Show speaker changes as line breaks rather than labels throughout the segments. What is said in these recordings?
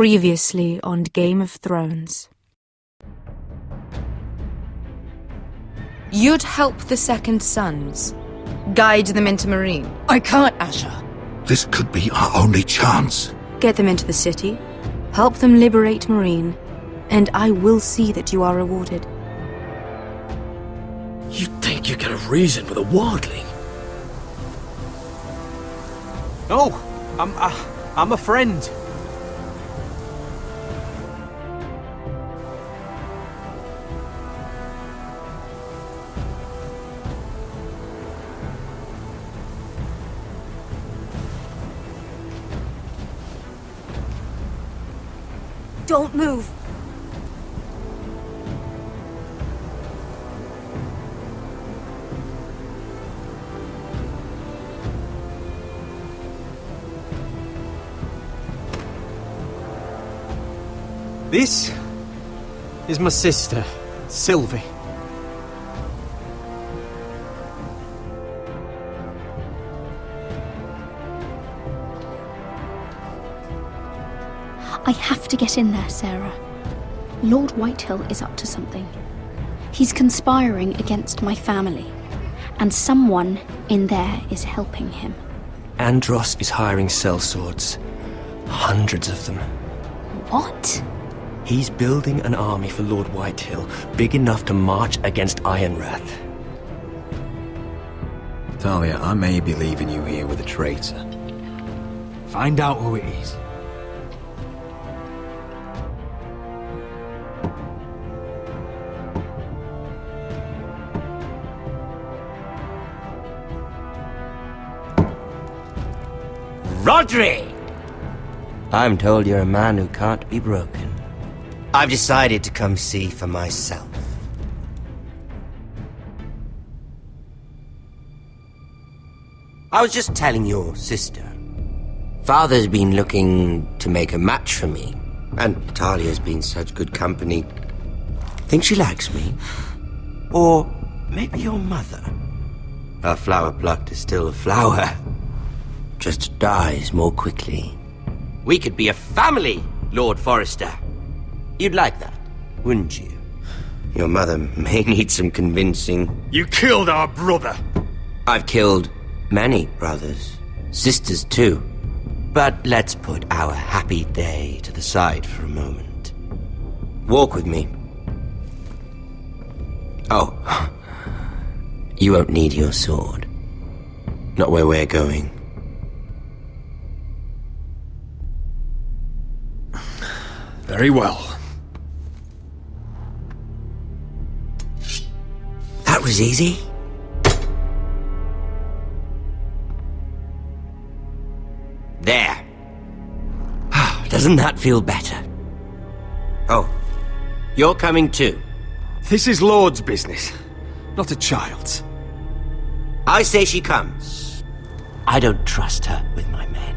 Previously on Game of Thrones. You'd help the Second Sons. Guide them into Meereen.
I can't, Asha.
This could be our only chance.
Get them into the city. Help them liberate Meereen. And I will see that you are rewarded.
You think you can reason with a wardling?
No, I'm a friend.
Don't move.
This is my sister, Sylvie.
I have to get in there, Sarah. Lord Whitehill is up to something. He's conspiring against my family, and someone in there is helping him.
Andros is hiring sellswords. Hundreds of them.
What?
He's building an army for Lord Whitehill, big enough to march against Ironrath.
Talia, I may be leaving you here with a traitor.
Find out who it is.
Rodrik! I'm told you're a man who can't be broken. I've decided to come see for myself. I was just telling your sister. Father's been looking to make a match for me, and Talia's been such good company. Think she likes me? Or maybe your mother? A flower plucked is still a flower. Just dies more quickly. We could be a family, Lord Forrester. You'd like that, wouldn't you? Your mother may need some convincing.
You killed our brother!
I've killed many brothers, sisters too. But let's put our happy day to the side for a moment. Walk with me. Oh, you won't need your sword. Not where we're going.
Very well.
That was easy. There. Doesn't that feel better? Oh, you're coming too.
This is Lord's business, not a child's.
I say she comes. I don't trust her with my men.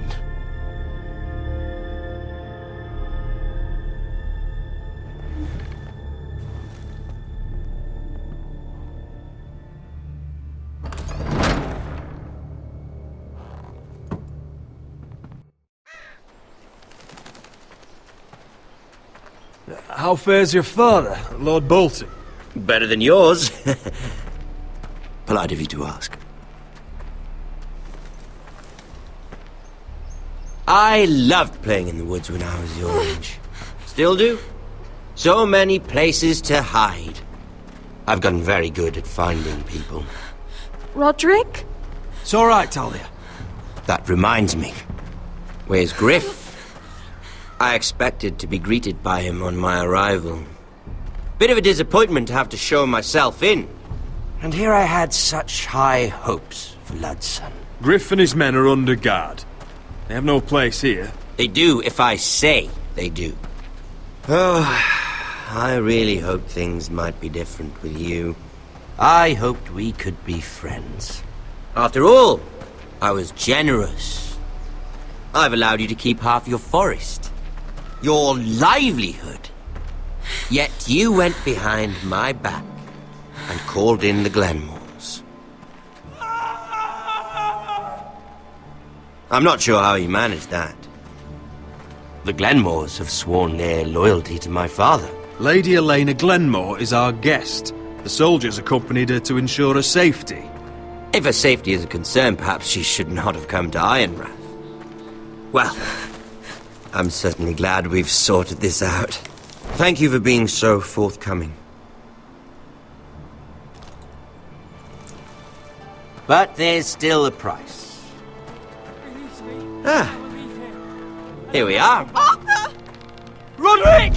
How fares your father, Lord Bolton?
Better than yours. Polite of you to ask. I loved playing in the woods when I was your age. Still do. So many places to hide. I've gotten very good at finding people.
Rodrik?
It's all right, Talia.
That reminds me. Where's Griff? I expected to be greeted by him on my arrival. Bit of a disappointment to have to show myself in. And here I had such high hopes for Ludson.
Griff and his men are under guard. They have no place here.
They do if I say they do. Oh, I really hoped things might be different with you. I hoped we could be friends. After all, I was generous. I've allowed you to keep half your forest. Your livelihood. Yet you went behind my back and called in the Glenmores. I'm not sure how you managed that. The Glenmores have sworn their loyalty to my father.
Lady Elena Glenmore is our guest. The soldiers accompanied her to ensure her safety.
If her safety is a concern, perhaps she should not have come to Ironrath. Well, I'm certainly glad we've sorted this out. Thank you for being so forthcoming. But there's still a price. Ah, here we are.
Arthur!
Rodrik!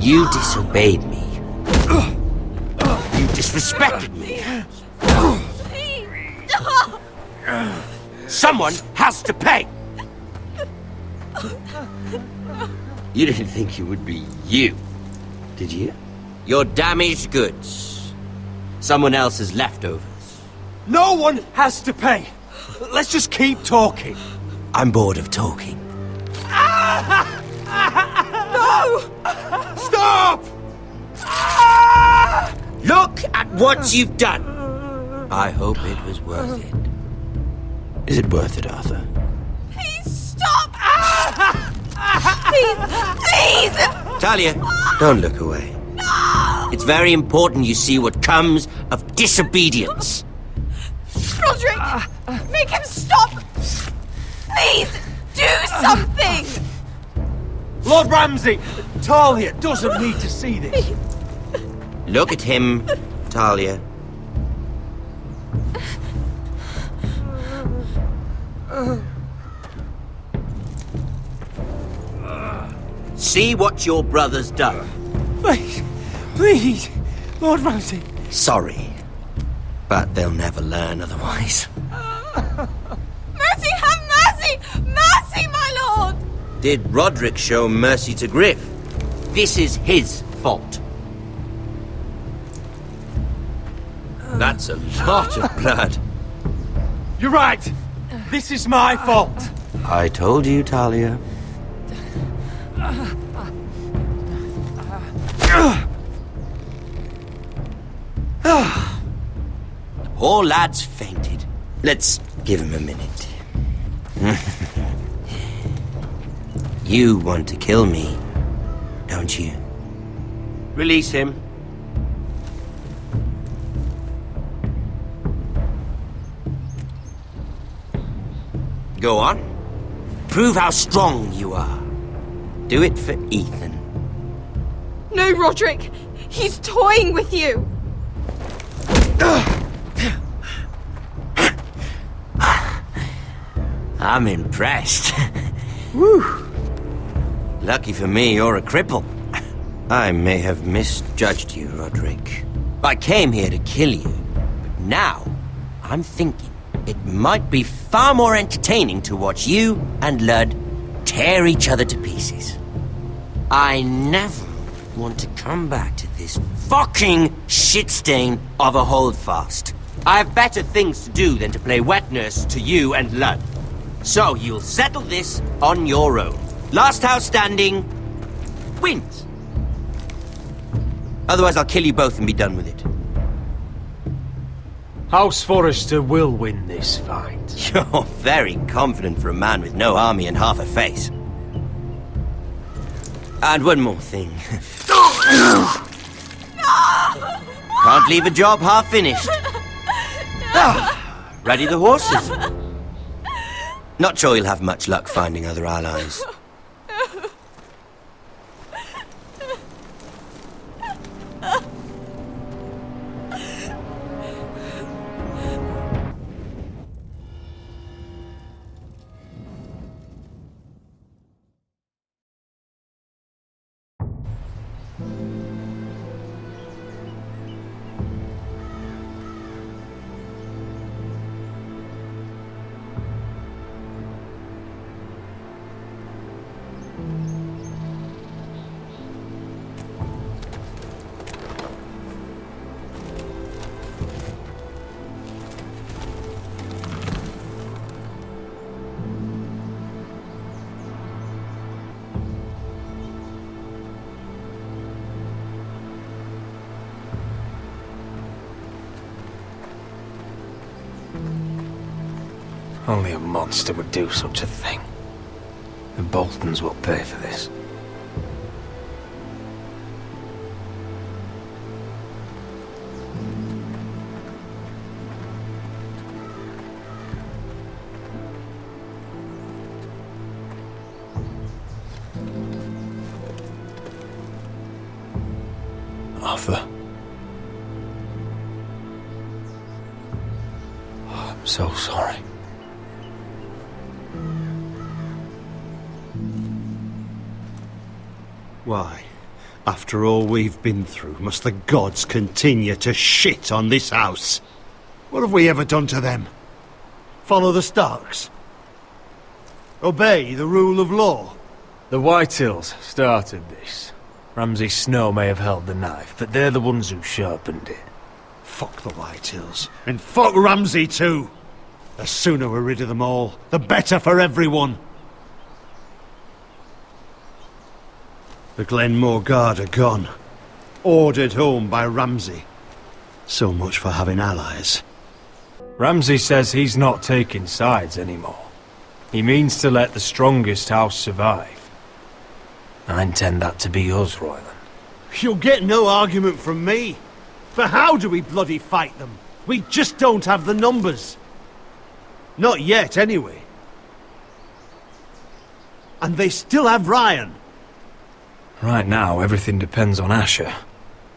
You disobeyed me. You disrespected me. Someone has to pay! You didn't think it would be you, did you? Your damaged goods. Someone else's leftovers.
No one has to pay. Let's just keep talking.
I'm bored of talking.
No!
Stop!
Look at what you've done! I hope it was worth it. Is it worth it, Arthur?
Please stop! Please! Please!
Talia, don't look away.
No!
It's very important you see what comes of disobedience.
Rodrik! Make him stop! Please! Do something!
Lord Ramsay, Talia doesn't need to see this.
Look at him, Talia. See what your brother's done.
Please, please, Lord Ramsay.
Sorry, but they'll never learn otherwise.
Mercy, have mercy! Mercy, my lord!
Did Rodrik show mercy to Griff? This is his fault. That's a lot of blood.
You're right. This is my fault.
I told you, Talia. The poor lad's fainted. Let's give him a minute. You want to kill me, don't you? Release him. Go on. Prove how strong you are. Do it for Ethan.
No, Rodrik! He's toying with you!
I'm impressed. Woo! Lucky for me, you're a cripple. I may have misjudged you, Rodrik. I came here to kill you, but now I'm thinking it might be far more entertaining to watch you and Lud tear each other to pieces. I never want to come back to this fucking shit stain of a holdfast. I have better things to do than to play wet nurse to you and Lud. So you'll settle this on your own. Last house standing wins. Otherwise I'll kill you both and be done with it.
House Forrester will win this fight.
You're very confident for a man with no army and half a face. And one more thing. Can't leave a job half finished. Ready the horses? Not sure you'll have much luck finding other allies.
Only a monster would do such a thing. The Boltons will pay for this.
Arthur.
Oh, I'm so sorry.
Why, after all we've been through, must the gods continue to shit on this house? What have we ever done to them? Follow the Starks? Obey the rule of law?
The Whitehills started this. Ramsay Snow may have held the knife, but they're the ones who sharpened it.
Fuck the Whitehills. And fuck Ramsay too! The sooner we're rid of them all, the better for everyone. The Glenmore Guard are gone. Ordered home by Ramsay. So much for having allies.
Ramsay says he's not taking sides anymore. He means to let the strongest house survive. I intend that to be us, Royland.
You'll get no argument from me. But how do we bloody fight them? We just don't have the numbers. Not yet, anyway. And they still have Ryan.
Right now, everything depends on Asher.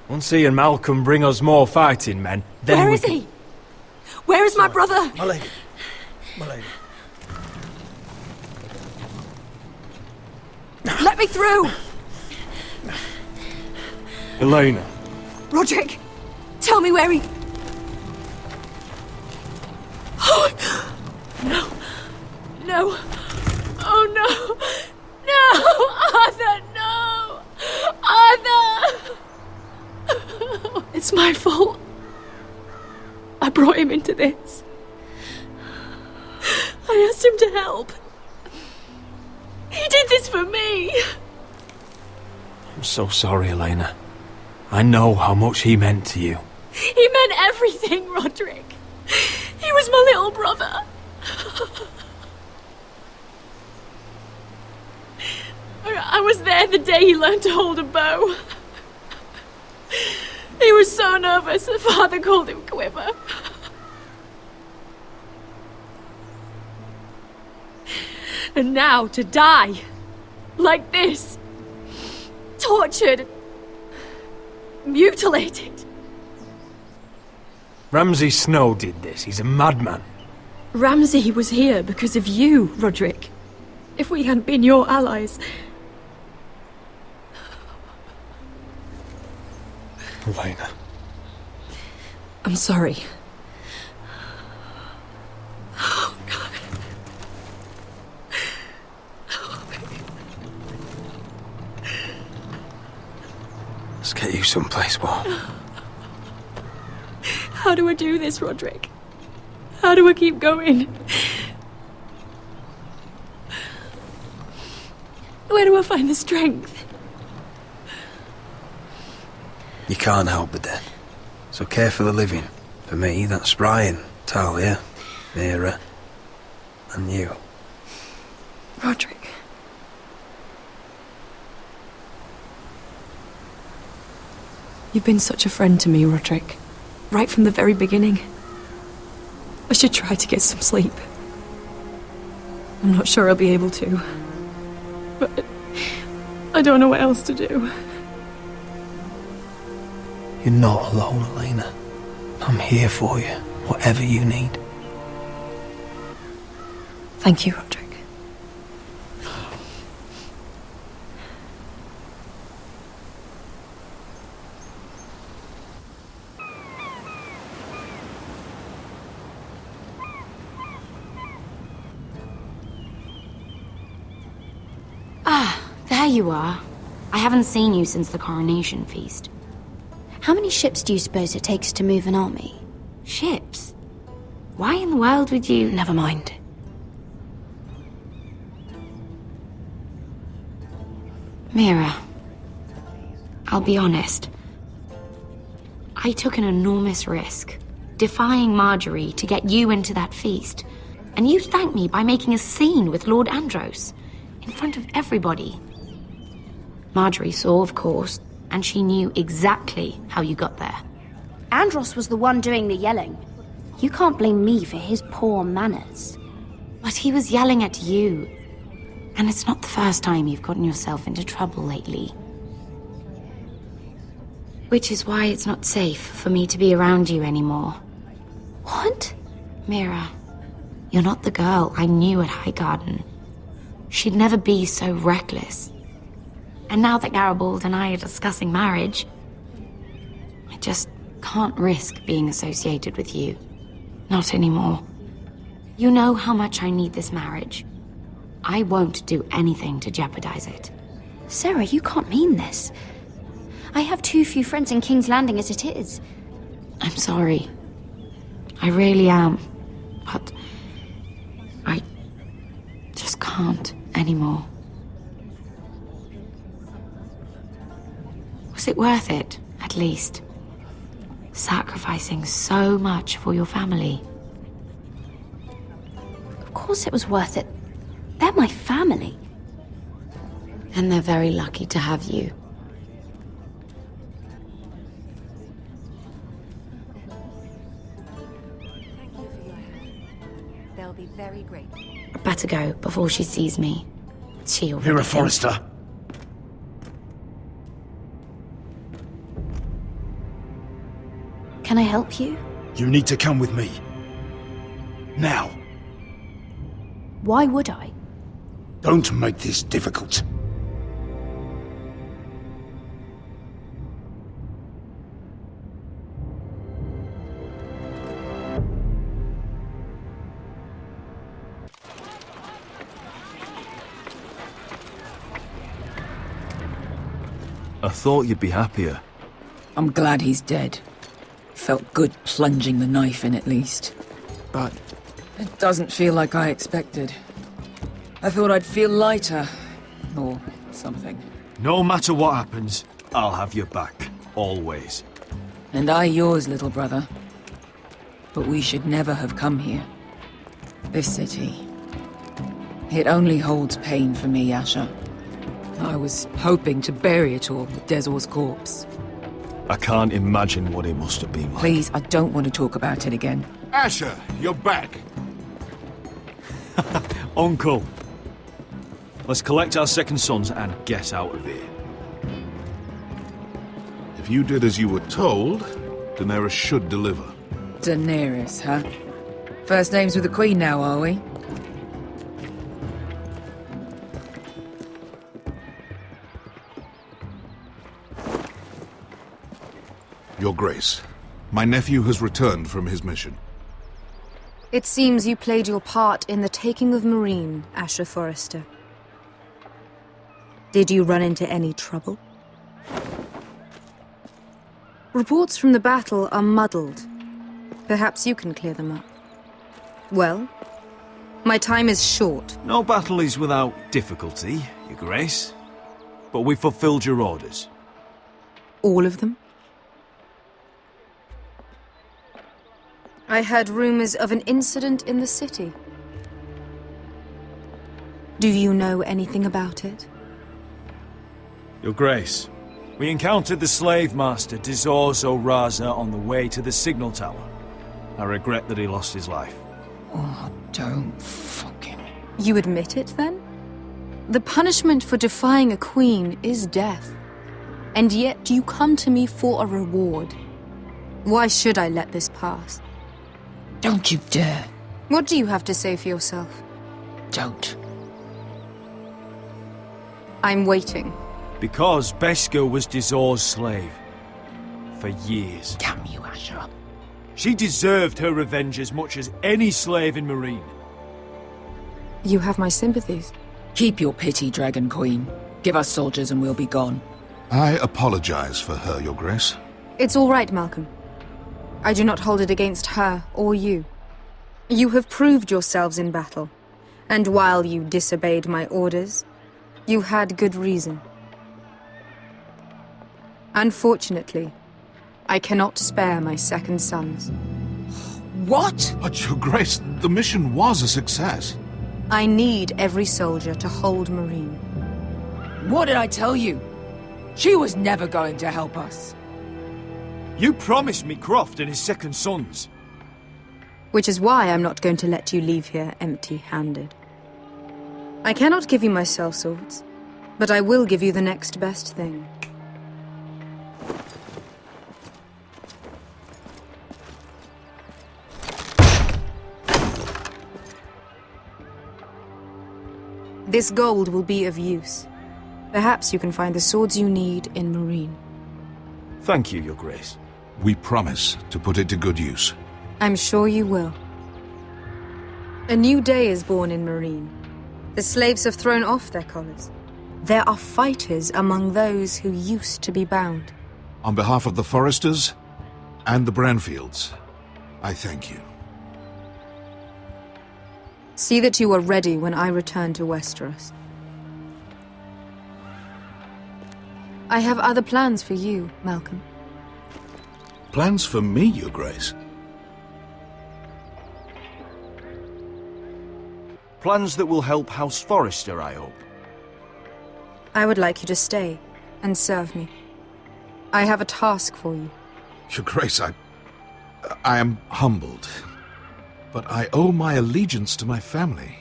Once he and Malcolm bring us more fighting men, then
Where is he? Where is my brother?
My lady. My lady.
Let me through!
Elena.
Rodrik, tell me where he... Oh, no. No. Oh, no. No! Arthur, no! Arthur! It's my fault. I brought him into this. I asked him to help. He did this for me!
I'm so sorry, Elena. I know how much he meant to you.
He meant everything, Rodrik. He was my little brother. I was there the day he learned to hold a bow. He was so nervous, the father called him Quiver. And now to die, like this, tortured, mutilated.
Ramsay Snow did this. He's a madman.
Ramsay was here because of you, Rodrik. If we hadn't been your allies...
Elena.
I'm sorry. Oh, God.
Let's get you someplace warm.
How do I do this, Rodrik? How do I keep going? Where do I find the strength?
You can't help the dead. So care for the living. For me, that's Ryan, Talia, Mira, and you.
Rodrik. You've been such a friend to me, Rodrik. Right from the very beginning. I should try to get some sleep. I'm not sure I'll be able to. But I don't know what else to do.
You're not alone, Elena. I'm here for you, whatever you need.
Thank you, Rodrik.
Ah, there you are. I haven't seen you since the coronation feast.
How many ships do you suppose it takes to move an army?
Ships? Why in the world would you...
Never mind.
Mira, I'll be honest. I took an enormous risk, defying Margaery to get you into that feast. And you thanked me by making a scene with Lord Andros. In front of everybody. Margaery saw, of course, and she knew exactly how you got there.
Andros was the one doing the yelling. You can't blame me for his poor manners.
But he was yelling at you. And it's not the first time you've gotten yourself into trouble lately. Which is why it's not safe for me to be around you anymore.
What?
Mira, you're not the girl I knew at Highgarden. She'd never be so reckless. And now that Garibald and I are discussing marriage, I just can't risk being associated with you. Not anymore. You know how much I need this marriage. I won't do anything to jeopardize it.
Sarah, you can't mean this. I have too few friends in King's Landing as it is.
I'm sorry. I really am. But I just can't anymore. Was it worth it, at least? Sacrificing so much for your family.
Of course it was worth it. They're my family.
And they're very lucky to have you.
Thank you for your help. They'll be very grateful.
I better go before she sees me. She already
Mira,
thinks-
Forrester.
Can I help you?
You need to come with me. Now.
Why would I?
Don't make this difficult.
I thought you'd be happier.
I'm glad he's dead. Felt good plunging the knife in at least. But it doesn't feel like I expected. I thought I'd feel lighter. Or something.
No matter what happens, I'll have your back. Always.
And I yours, little brother. But we should never have come here. This city. It only holds pain for me, Asher. I was hoping to bury it all with Dezor's corpse.
I can't imagine what it must have been like.
Please, I don't want to talk about it again.
Asher, you're back.
Uncle. Let's collect our second sons and get out of here.
If you did as you were told, Daenerys should deliver.
Daenerys, huh? First names with the Queen now, are we?
Your Grace, my nephew has returned from his mission.
It seems you played your part in the taking of Meereen, Asher Forrester. Did you run into any trouble? Reports from the battle are muddled. Perhaps you can clear them up. Well, my time is short.
No battle is without difficulty, Your Grace. But we fulfilled your orders.
All of them? I heard rumors of an incident in the city. Do you know anything about it?
Your Grace, we encountered the slave master Dizorz O'Raza on the way to the signal tower. I regret that he lost his life.
Oh, don't fucking...
You admit it, then? The punishment for defying a queen is death. And yet you come to me for a reward. Why should I let this pass?
Don't you dare.
What do you have to say for yourself?
Don't.
I'm waiting.
Because Beskha was Dizorz's slave. For years.
Damn you, Asher.
She deserved her revenge as much as any slave in Meereen.
You have my sympathies.
Keep your pity, Dragon Queen. Give us soldiers and we'll be gone.
I apologize for her, Your Grace.
It's all right, Malcolm. I do not hold it against her or you. You have proved yourselves in battle. And while you disobeyed my orders, you had good reason. Unfortunately, I cannot spare my second sons.
What?
But, Your Grace, the mission was a success.
I need every soldier to hold Meereen.
What did I tell you? She was never going to help us.
You promised me Croft and his second sons.
Which is why I'm not going to let you leave here empty-handed. I cannot give you my sellswords, but I will give you the next best thing. This gold will be of use. Perhaps you can find the swords you need in Meereen.
Thank you, Your Grace.
We promise to put it to good use.
I'm sure you will. A new day is born in Meereen. The slaves have thrown off their collars. There are fighters among those who used to be bound.
On behalf of the Forresters and the Branfields, I thank you.
See that you are ready when I return to Westeros. I have other plans for you, Malcolm.
Plans for me, Your Grace?
Plans that will help House Forrester, I hope.
I would like you to stay and serve me. I have a task for you.
Your Grace, I am humbled. But I owe my allegiance to my family.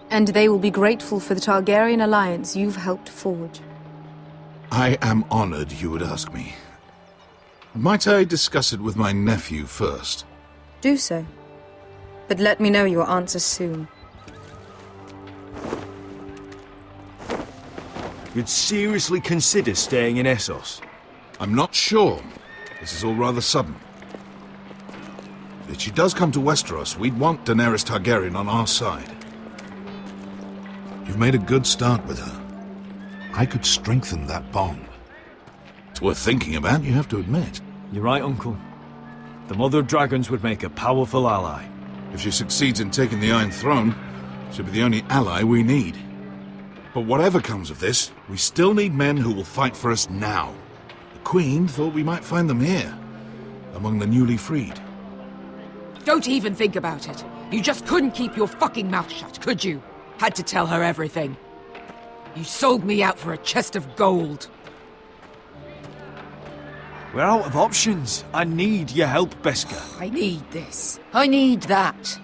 And they will be grateful for the Targaryen alliance you've helped forge.
I am honored you would ask me. Might I discuss it with my nephew first?
Do so. But let me know your answer soon.
You'd seriously consider staying in Essos?
I'm not sure. This is all rather sudden. If she does come to Westeros, we'd want Daenerys Targaryen on our side. You've made a good start with her. I could strengthen that bond. It's worth thinking about, you have to admit.
You're right, Uncle. The Mother of Dragons would make a powerful ally.
If she succeeds in taking the Iron Throne, she'll be the only ally we need. But whatever comes of this, we still need men who will fight for us now. The Queen thought we might find them here, among the newly freed.
Don't even think about it. You just couldn't keep your fucking mouth shut, could you? Had to tell her everything. You sold me out for a chest of gold.
We're out of options. I need your help, Beskha.
I need this. I need that.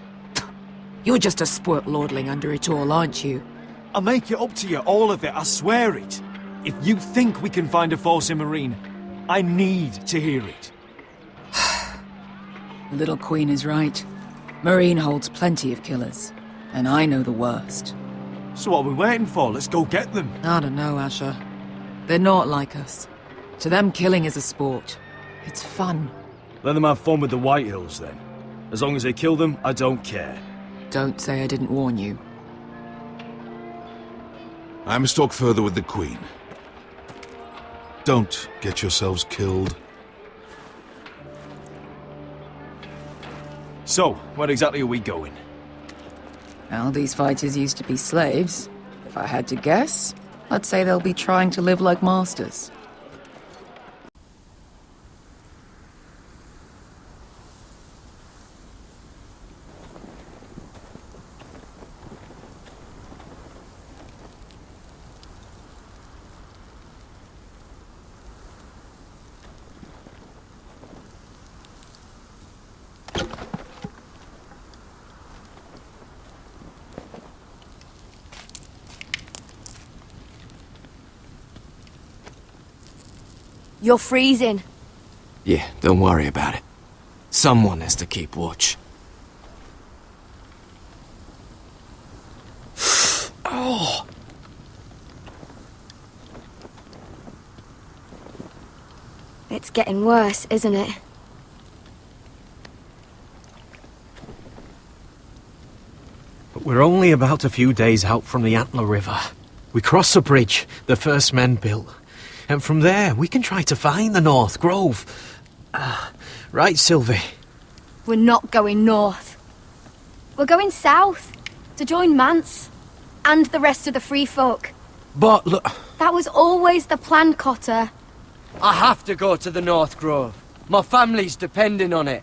You're just a spoilt lordling under it all, aren't you?
I'll make it up to you, all of it, I swear it. If you think we can find a force in Meereen, I need to hear it.
The little queen is right. Meereen holds plenty of killers, and I know the worst.
So what are we waiting for? Let's go get them.
I don't know, Asher. They're not like us. To them, killing is a sport. It's fun.
Let them have fun with the Whitehills, then. As long as they kill them, I don't care.
Don't say I didn't warn you.
I must talk further with the Queen. Don't get yourselves killed.
So, where exactly are we going?
Well, these fighters used to be slaves. If I had to guess, I'd say they'll be trying to live like masters.
You're freezing.
Yeah, don't worry about it. Someone has to keep watch. Oh!
It's getting worse, isn't it?
But we're only about a few days out from the Antler River. We cross the bridge the first men built. And from there, we can try to find the North Grove. Right, Sylvie?
We're not going north. We're going south, to join Mance, and the rest of the Free Folk.
But look...
That was always the plan, Cotter.
I have to go to the North Grove. My family's depending on it.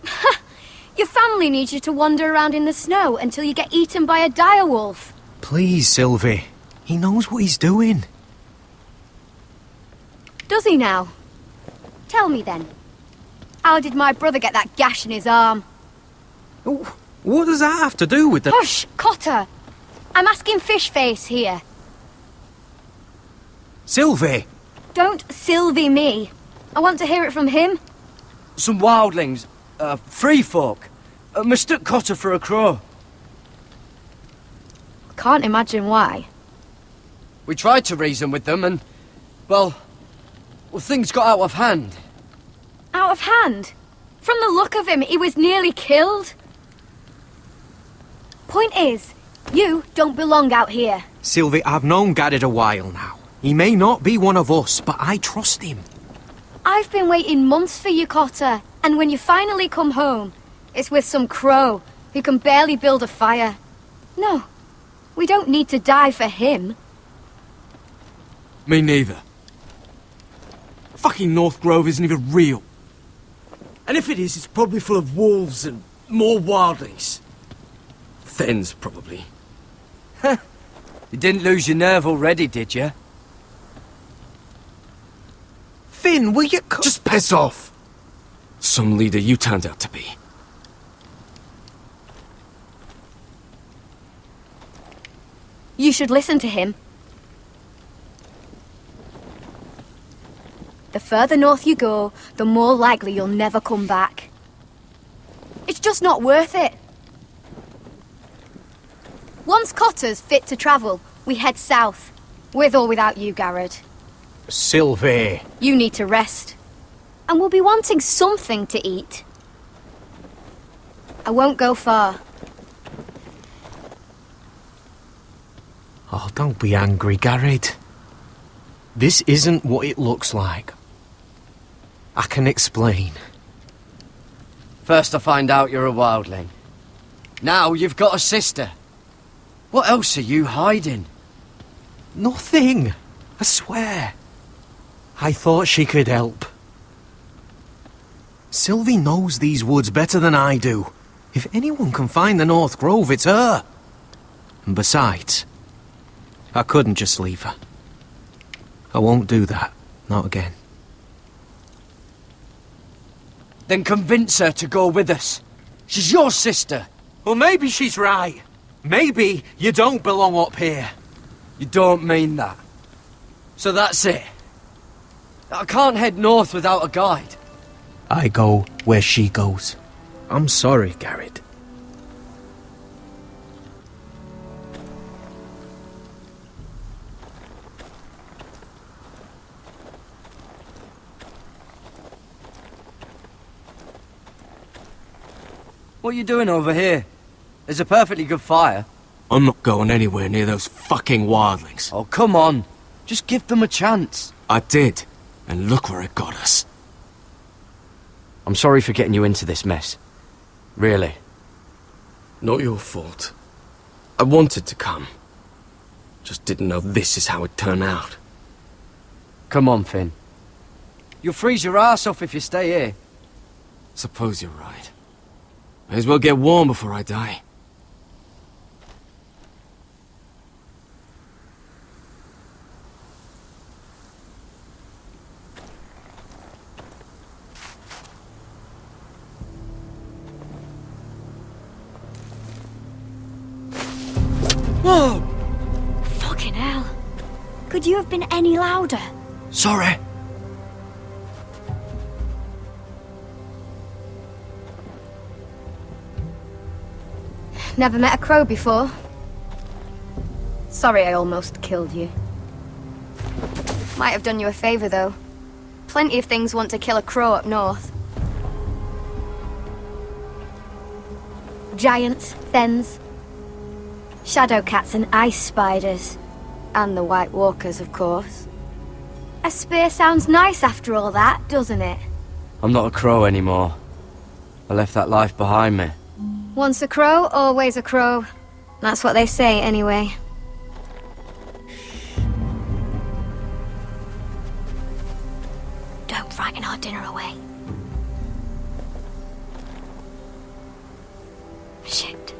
Your family needs you to wander around in the snow until you get eaten by a direwolf.
Please, Sylvie. He knows what he's doing.
Does he now? Tell me then. How did my brother get that gash in his arm?
What does that have to do with the...
Hush, Cotter! I'm asking Fishface here.
Sylvie!
Don't Sylvie me. I want to hear it from him.
Some wildlings, free folk, mistook Cotter for a crow.
Can't imagine why.
We tried to reason with them and, well, things got out of hand.
Out of hand? From the look of him, he was nearly killed. Point is, you don't belong out here.
Sylvie, I've known Gared a while now. He may not be one of us, but I trust him.
I've been waiting months for you, Cotter, and when you finally come home, it's with some crow who can barely build a fire. No, we don't need to die for him.
Me neither. Fucking North Grove isn't even real. And if it is, it's probably full of wolves and more wildlings. Thens, probably. You didn't lose your nerve already, did you?
Finn, will you
just piss off! Some leader you turned out to be.
You should listen to him. The further north you go, the more likely you'll never come back. It's just not worth it. Once Cotter's fit to travel, we head south. With or without you, Gared.
Sylvie.
You need to rest. And we'll be wanting something to eat. I won't go far.
Oh, don't be angry, Gared. This isn't what it looks like. I can explain.
First I find out you're a wildling. Now you've got a sister. What else are you hiding?
Nothing. I swear. I thought she could help. Sylvie knows these woods better than I do. If anyone can find the North Grove, it's her. And besides, I couldn't just leave her. I won't do that. Not again.
Then convince her to go with us. She's your sister.
Well, maybe she's right. Maybe you don't belong up here.
You don't mean that. So that's it. I can't head north without a guide.
I go where she goes. I'm sorry, Gared.
What are you doing over here? There's a perfectly good fire. I'm not going anywhere near those fucking wildlings. Oh, come on. Just give them a chance. I did. And look where it got us. I'm sorry for getting you into this mess. Really. Not your fault. I wanted to come. Just didn't know this is how it'd turn out. Come on, Finn. You'll freeze your ass off if you stay here. Suppose you're right. May as well get warm before I die. Whoa!
Fucking hell. Could you have been any louder?
Sorry.
Never met a crow before. Sorry I almost killed you. Might have done you a favour, though. Plenty of things want to kill a crow up north. Giants, thens, shadow cats and ice spiders. And the White Walkers, of course. A spear sounds nice after all that, doesn't it?
I'm not a crow anymore. I left that life behind me.
Once a crow, always a crow. That's what they say, anyway.
Don't frighten our dinner away. Shit.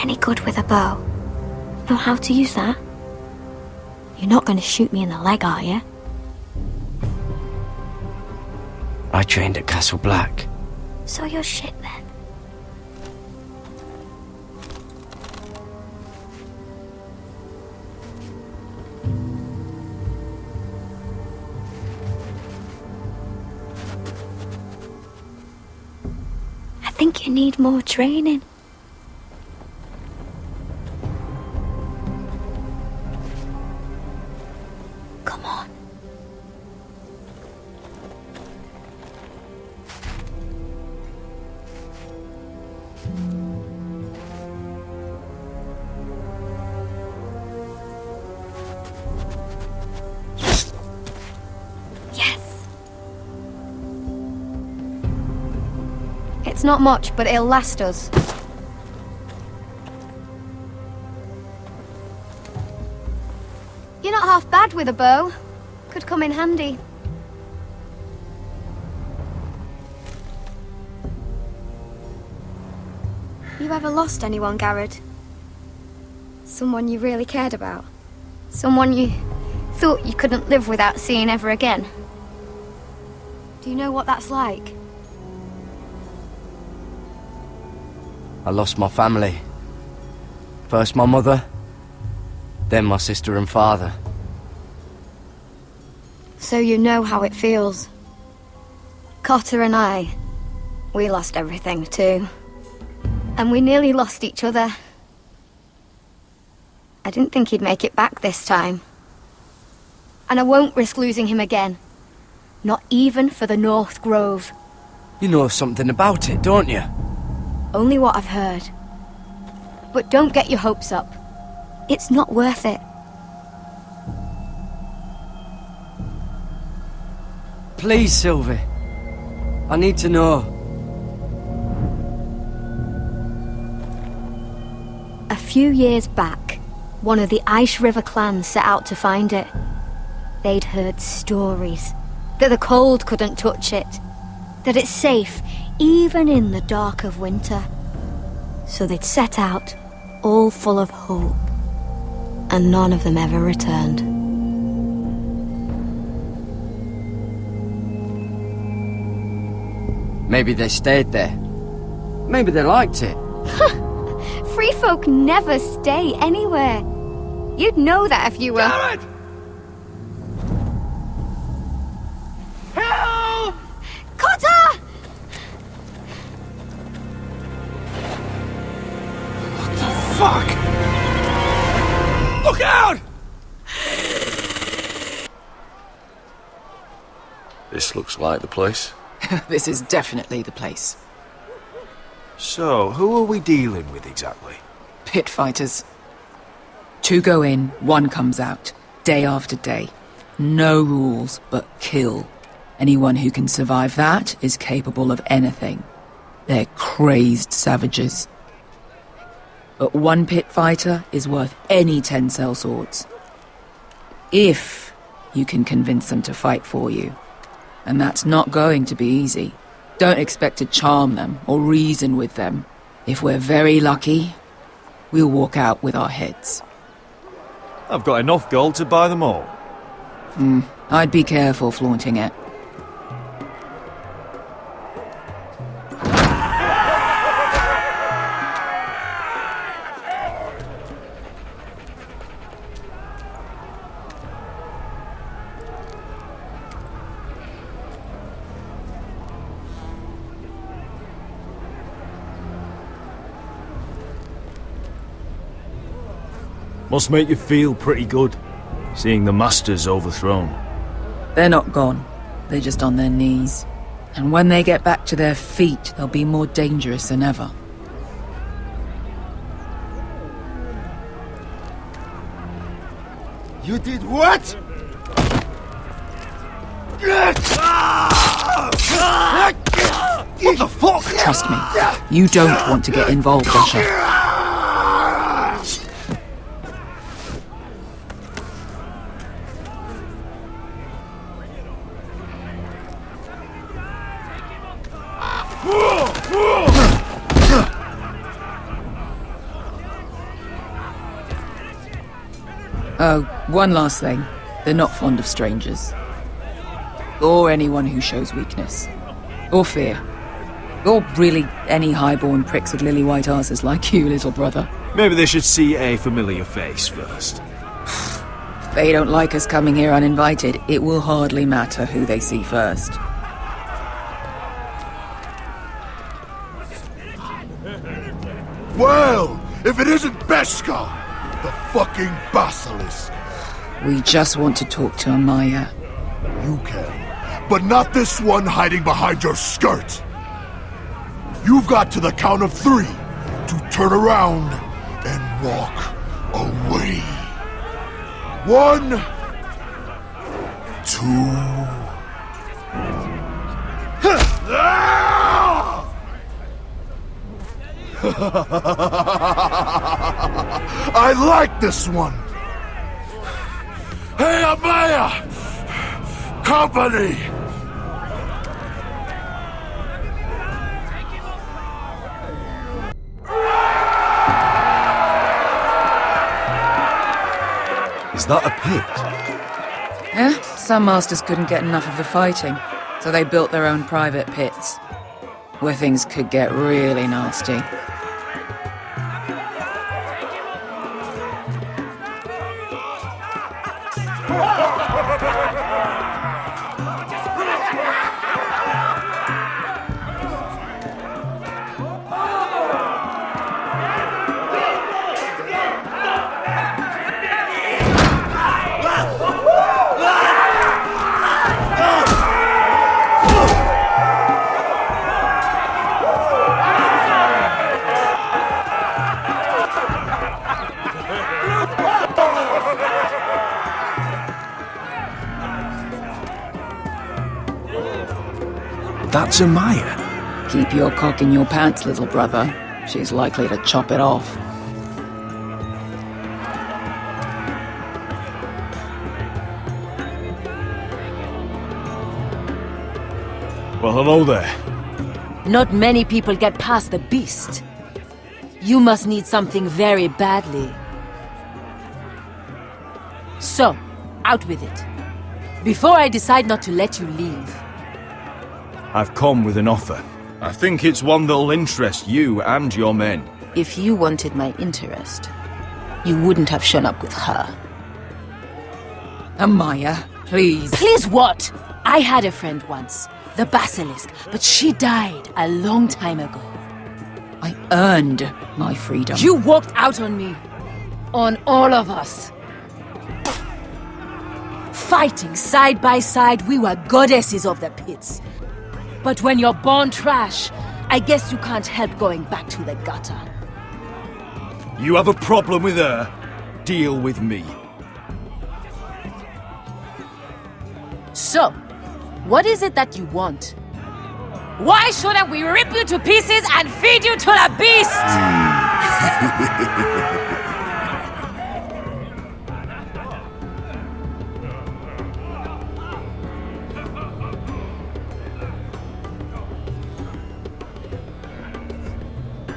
any good with a bow? Know how to use that? You're not going to shoot me in the leg, are you?
I trained at Castle Black.
So you're shit then. I think you need more training. Come on.
It's not much, but it'll last us. You're not half bad with a bow. Could come in handy. You ever lost anyone, Gared? Someone you really cared about? Someone you thought you couldn't live without seeing ever again? Do you know what that's like?
I lost my family. First my mother, then my sister and father.
So you know how it feels. Cotter and I, we lost everything too. And we nearly lost each other. I didn't think he'd make it back this time. And I won't risk losing him again. Not even for the North Grove.
You know something about it, don't you?
Only what I've heard. But don't get your hopes up. It's not worth it.
Please, Sylvie. I need to know.
A few years back, one of the Ice River clans set out to find it. They'd heard stories that the cold couldn't touch it, that it's safe even in the dark of winter. So they'd set out, all full of hope, and none of them ever returned.
Maybe they stayed there. Maybe they liked it.
Free folk never stay anywhere. You'd know that if you were...
Gared!
Help! Cotter!
Fuck! Look out!
This looks like the place.
This is definitely the place.
So, who are we dealing with exactly?
Pit fighters. 2 go in, 1 comes out, day after day. No rules, but kill. Anyone who can survive that is capable of anything. They're crazed savages. But 1 pit fighter is worth any 10 sellswords. If you can convince them to fight for you. And that's not going to be easy. Don't expect to charm them or reason with them. If we're very lucky, we'll walk out with our heads.
I've got enough gold to buy them all.
I'd be careful flaunting it.
Must make you feel pretty good, seeing the Masters overthrown.
They're not gone. They're just on their knees. And when they get back to their feet, they'll be more dangerous than ever.
You did what?
What the fuck?
Trust me, you don't want to get involved, Asher. Oh, one last thing. They're not fond of strangers. Or anyone who shows weakness. Or fear. Or really any highborn pricks with lily-white asses like you, little brother.
Maybe they should see a familiar face first.
If they don't like us coming here uninvited, it will hardly matter who they see first.
Well, if it isn't Beskar, the fucking basilisk.
We just want to talk to Amaya.
You can, but not this one hiding behind your skirt. You've got to the count of 3 to turn around and walk away. 1, 2. I like this one. Hey, Amaya! Company!
Is that a pit?
Yeah, some masters couldn't get enough of the fighting, so they built their own private pits, where things could get really nasty.
That's Amaya.
Keep your cock in your pants, little brother. She's likely to chop it off.
Well, hello there.
Not many people get past the beast. You must need something very badly. So, out with it. Before I decide not to let you leave.
I've come with an offer. I think it's one that'll interest you and your men.
If you wanted my interest, you wouldn't have shown up with her.
Amaya, please.
Please what? I had a friend once, the Basilisk, but she died a long time ago.
I earned my freedom.
You walked out on me. On all of us. Fighting side by side, we were goddesses of the pits. But when you're born trash, I guess you can't help going back to the gutter.
You have a problem with her? Deal with me.
So, what is it that you want? Why shouldn't we rip you to pieces and feed you to the beast?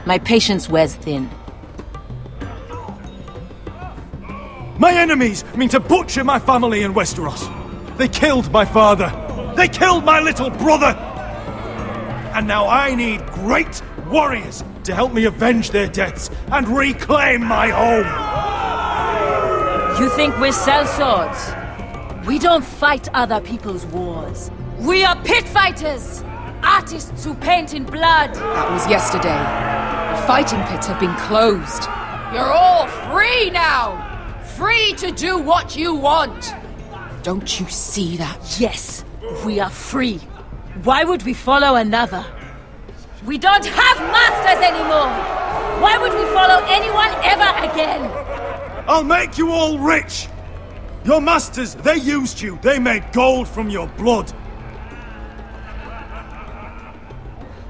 My patience wears thin.
My enemies mean to butcher my family in Westeros. They killed my father. They killed my little brother. And now I need great warriors to help me avenge their deaths and reclaim my home.
You think we sell swords? We don't fight other people's wars. We are pit fighters! Artists who paint in blood!
That was yesterday. The fighting pits have been closed.
You're all free now! Free to do what you want!
Don't you see that?
Yes, we are free. Why would we follow another? We don't have masters anymore! Why would we follow anyone ever again?
I'll make you all rich! Your masters, they used you. They made gold from your blood.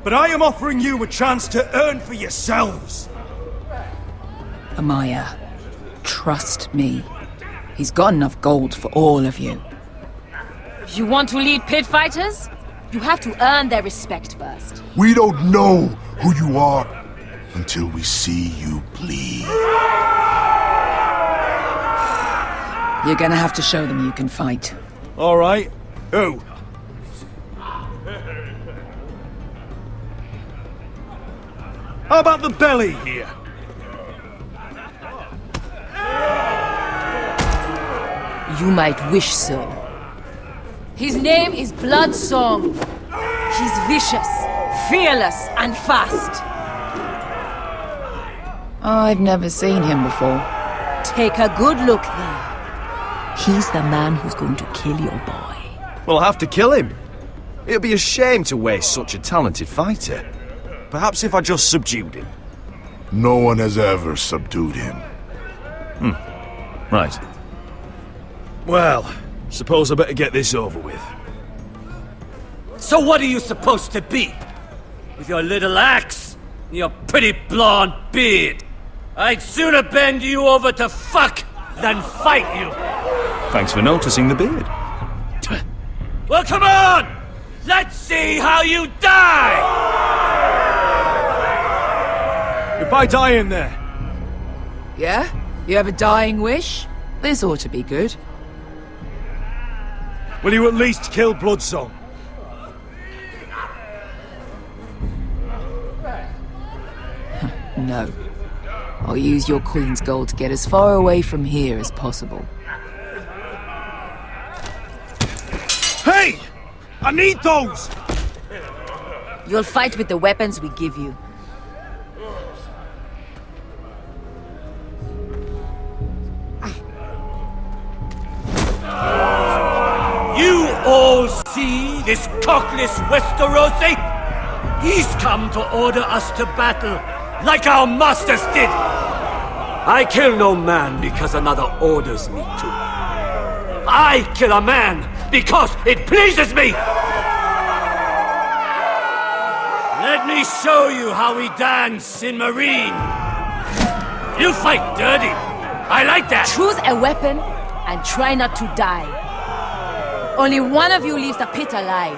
But I am offering you a chance to earn for yourselves.
Amaya, trust me. He's got enough gold for all of you.
You want to lead pit fighters? You have to earn their respect first.
We don't know who you are until we see you bleed.
You're gonna have to show them you can fight.
All right. Who? How about the belly here?
You might wish so. His name is Bloodsong. He's vicious, fearless, and fast.
I've never seen him before.
Take a good look then. He's the man who's going to kill your boy.
We'll have to kill him. It'd be a shame to waste such a talented fighter. Perhaps if I just subdued him.
No one has ever subdued him.
Right. Well, suppose I better get this over with.
So what are you supposed to be? With your little axe and your pretty blonde beard? I'd sooner bend you over to fuck than fight you.
Thanks for noticing the beard.
Well, come on! Let's see how you die!
If I die in there.
Yeah? You have a dying wish? This ought to be good.
Will you at least kill Bloodsong?
No. I'll use your queen's gold to get as far away from here as possible.
Hey! I need those!
You'll fight with the weapons we give you.
You all see this cockless Westerosi? He's come to order us to battle, like our masters did. I kill no man because another orders me to. I kill a man because it pleases me! Let me show you how we dance in Meereen. You fight dirty. I like that.
Choose a weapon and try not to die. Only one of you leaves the pit alive.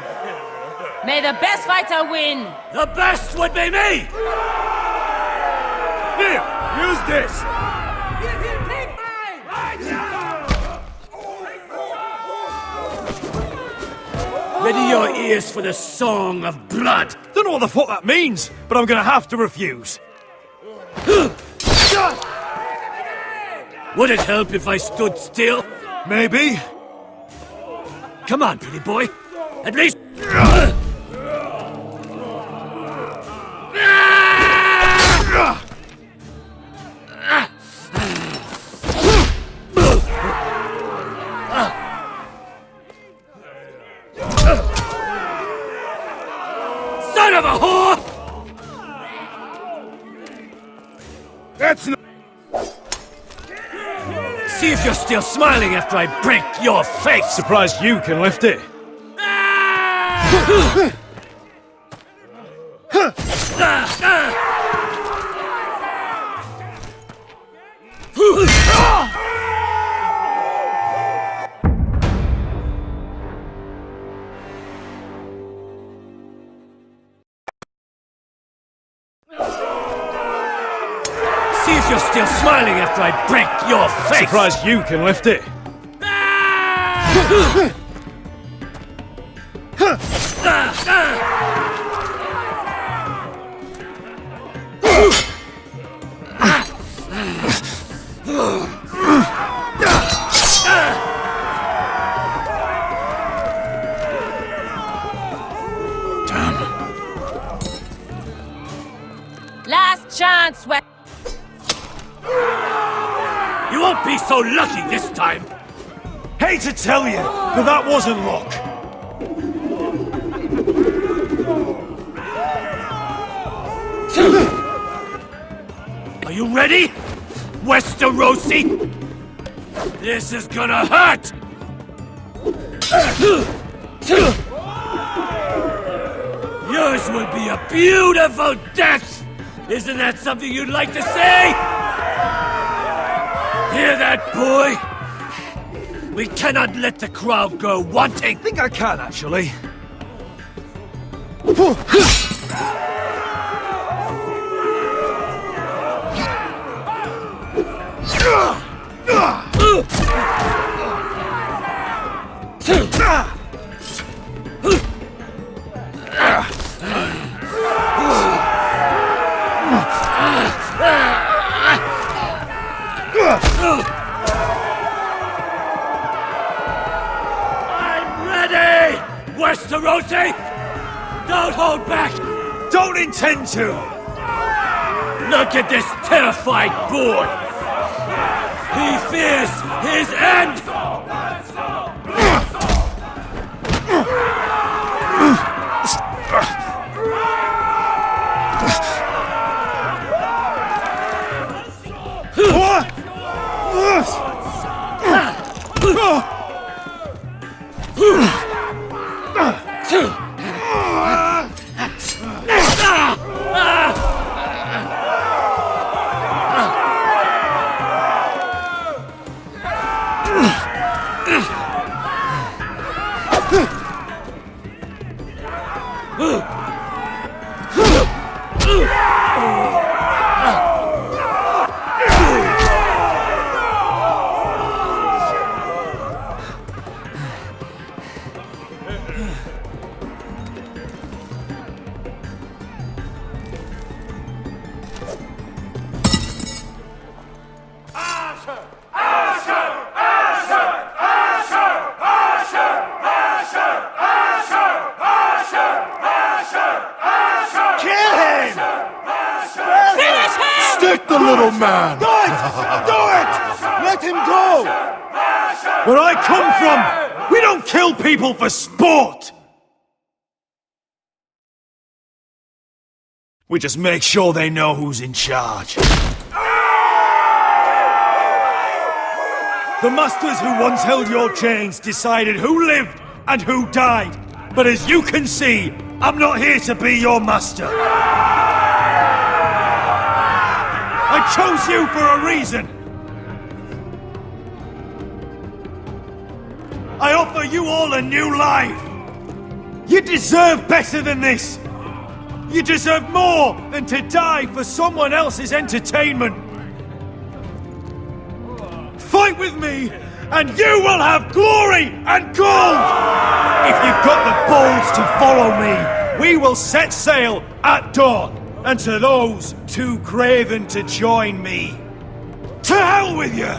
May the best fighter win!
The best would be me!
Here, use this!
Ready your ears for the song of blood!
Don't know what the fuck that means, but I'm gonna have to refuse.
Would it help if I stood still?
Maybe.
Come on, pretty boy. At least... Son of a whore!
That's not...
See if you're still smiling after I break your face!
Surprised you can lift it.
See if you're still smiling after I break your face!
Surprised you can lift it.
Last chance,
You won't be so lucky this time!
Hate to tell you, but that wasn't luck.
Are you ready? Westerosi? This is gonna hurt! Yours will be a beautiful death! Isn't that something you'd like to say? Hear that, boy? We cannot let the crowd go wanting!
I think I can, actually. I'm ready, Westerosi! Don't hold back! Don't intend to! Look at this terrified boy! He fears his end!
Stick the little man!
Do it! Do it! Let him go! Where I come from, we don't kill people for sport! We just make sure they know who's in charge. The masters who once held your chains decided who lived and who died. But as you can see, I'm not here to be your master. I chose you for a reason. I offer you all a new life. You deserve better than this. You deserve more than to die for someone else's entertainment. Fight with me, and you will have glory and gold! If you've got the balls to follow me, we will set sail at dawn. And to those too craven to join me, to hell with you!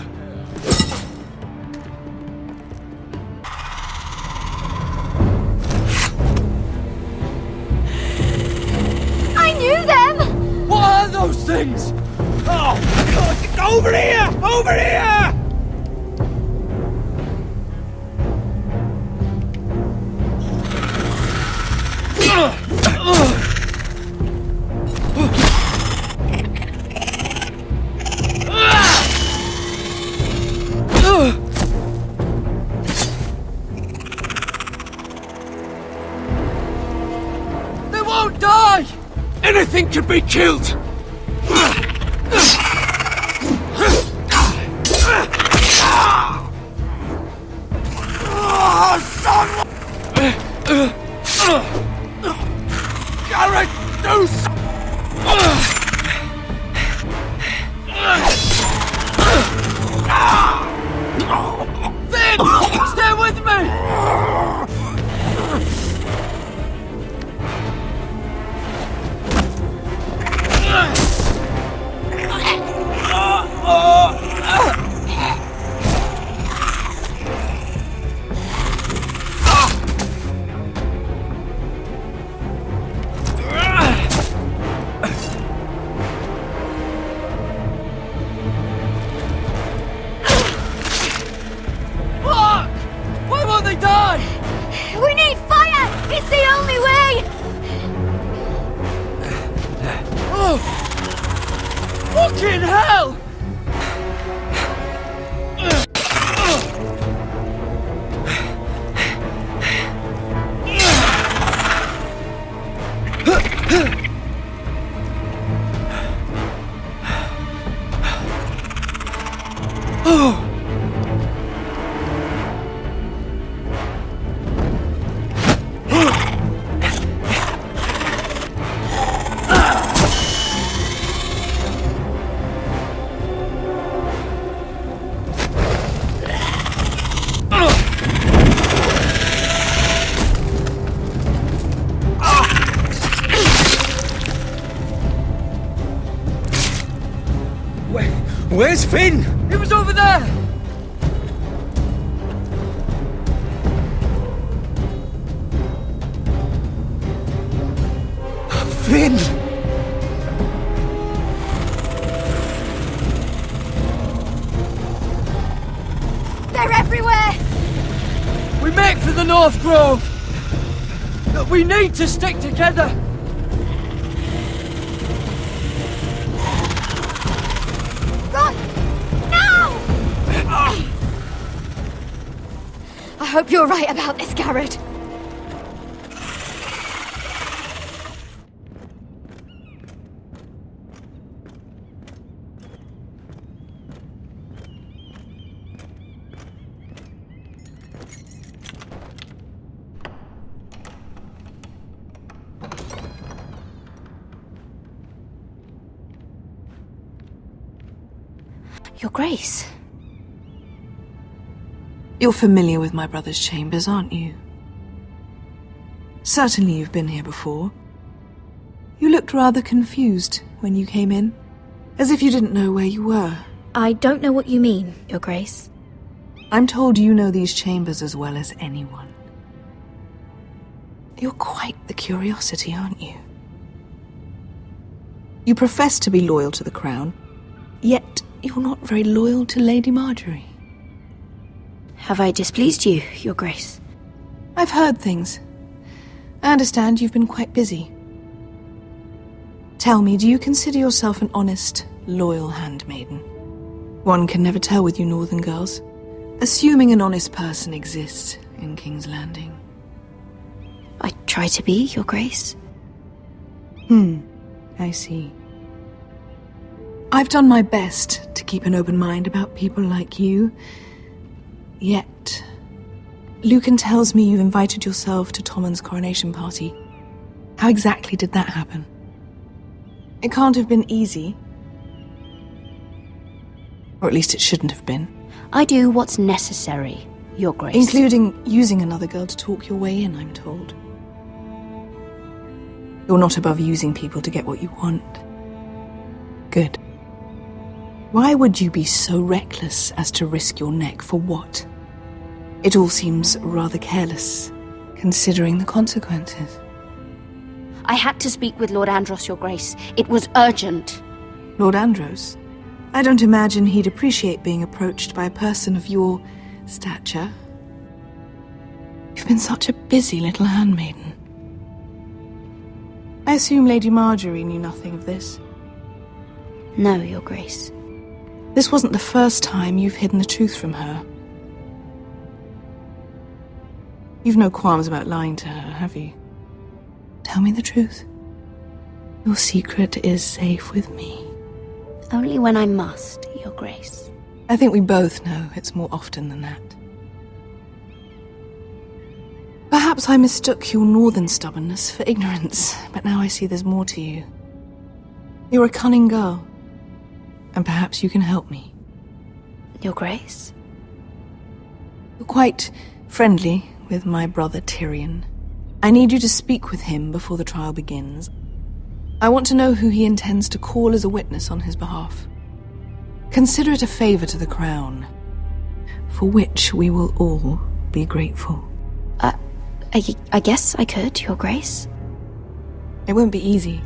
I knew them!
What are those things?
Oh, God, over here! Over here!
They won't die! Anything could be killed! Gared, do Finn! Stay with me! Why won't they die?
We need fire! It's the only way!
Oh! Fucking hell! Oh! Finn! It was over there!
Finn!
They're everywhere!
We make for the North Grove! But we need to stick together!
Run! Now! I hope you're right about this, Gared.
Your Grace.
You're familiar with my brother's chambers, aren't you? Certainly you've been here before. You looked rather confused when you came in, as if you didn't know where you were.
I don't know what you mean, Your Grace.
I'm told you know these chambers as well as anyone. You're quite the curiosity, aren't you? You profess to be loyal to the crown, yet you're not very loyal to Lady Margaery.
Have I displeased you, Your Grace?
I've heard things. I understand you've been quite busy. Tell me, do you consider yourself an honest, loyal handmaiden? One can never tell with you northern girls. Assuming an honest person exists in King's Landing.
I try to be, Your Grace.
I see. I've done my best to keep an open mind about people like you. Yet, Lucan tells me you've invited yourself to Tommen's coronation party. How exactly did that happen? It can't have been easy. Or at least it shouldn't have been.
I do what's necessary, Your Grace.
Including using another girl to talk your way in, I'm told. You're not above using people to get what you want. Good. Why would you be so reckless as to risk your neck for what? It all seems rather careless, considering the consequences.
I had to speak with Lord Andros, Your Grace. It was urgent.
Lord Andros? I don't imagine he'd appreciate being approached by a person of your stature. You've been such a busy little handmaiden. I assume Lady Margaery knew nothing of this.
No, Your Grace.
This wasn't the first time you've hidden the truth from her. You've no qualms about lying to her, have you? Tell me the truth. Your secret is safe with me.
Only when I must, Your Grace.
I think we both know it's more often than that. Perhaps I mistook your northern stubbornness for ignorance, but now I see there's more to you. You're a cunning girl. And perhaps you can help me.
Your Grace?
You're quite friendly with my brother Tyrion. I need you to speak with him before the trial begins. I want to know who he intends to call as a witness on his behalf. Consider it a favor to the crown, for which we will all be grateful.
I guess I could, Your Grace.
It won't be easy.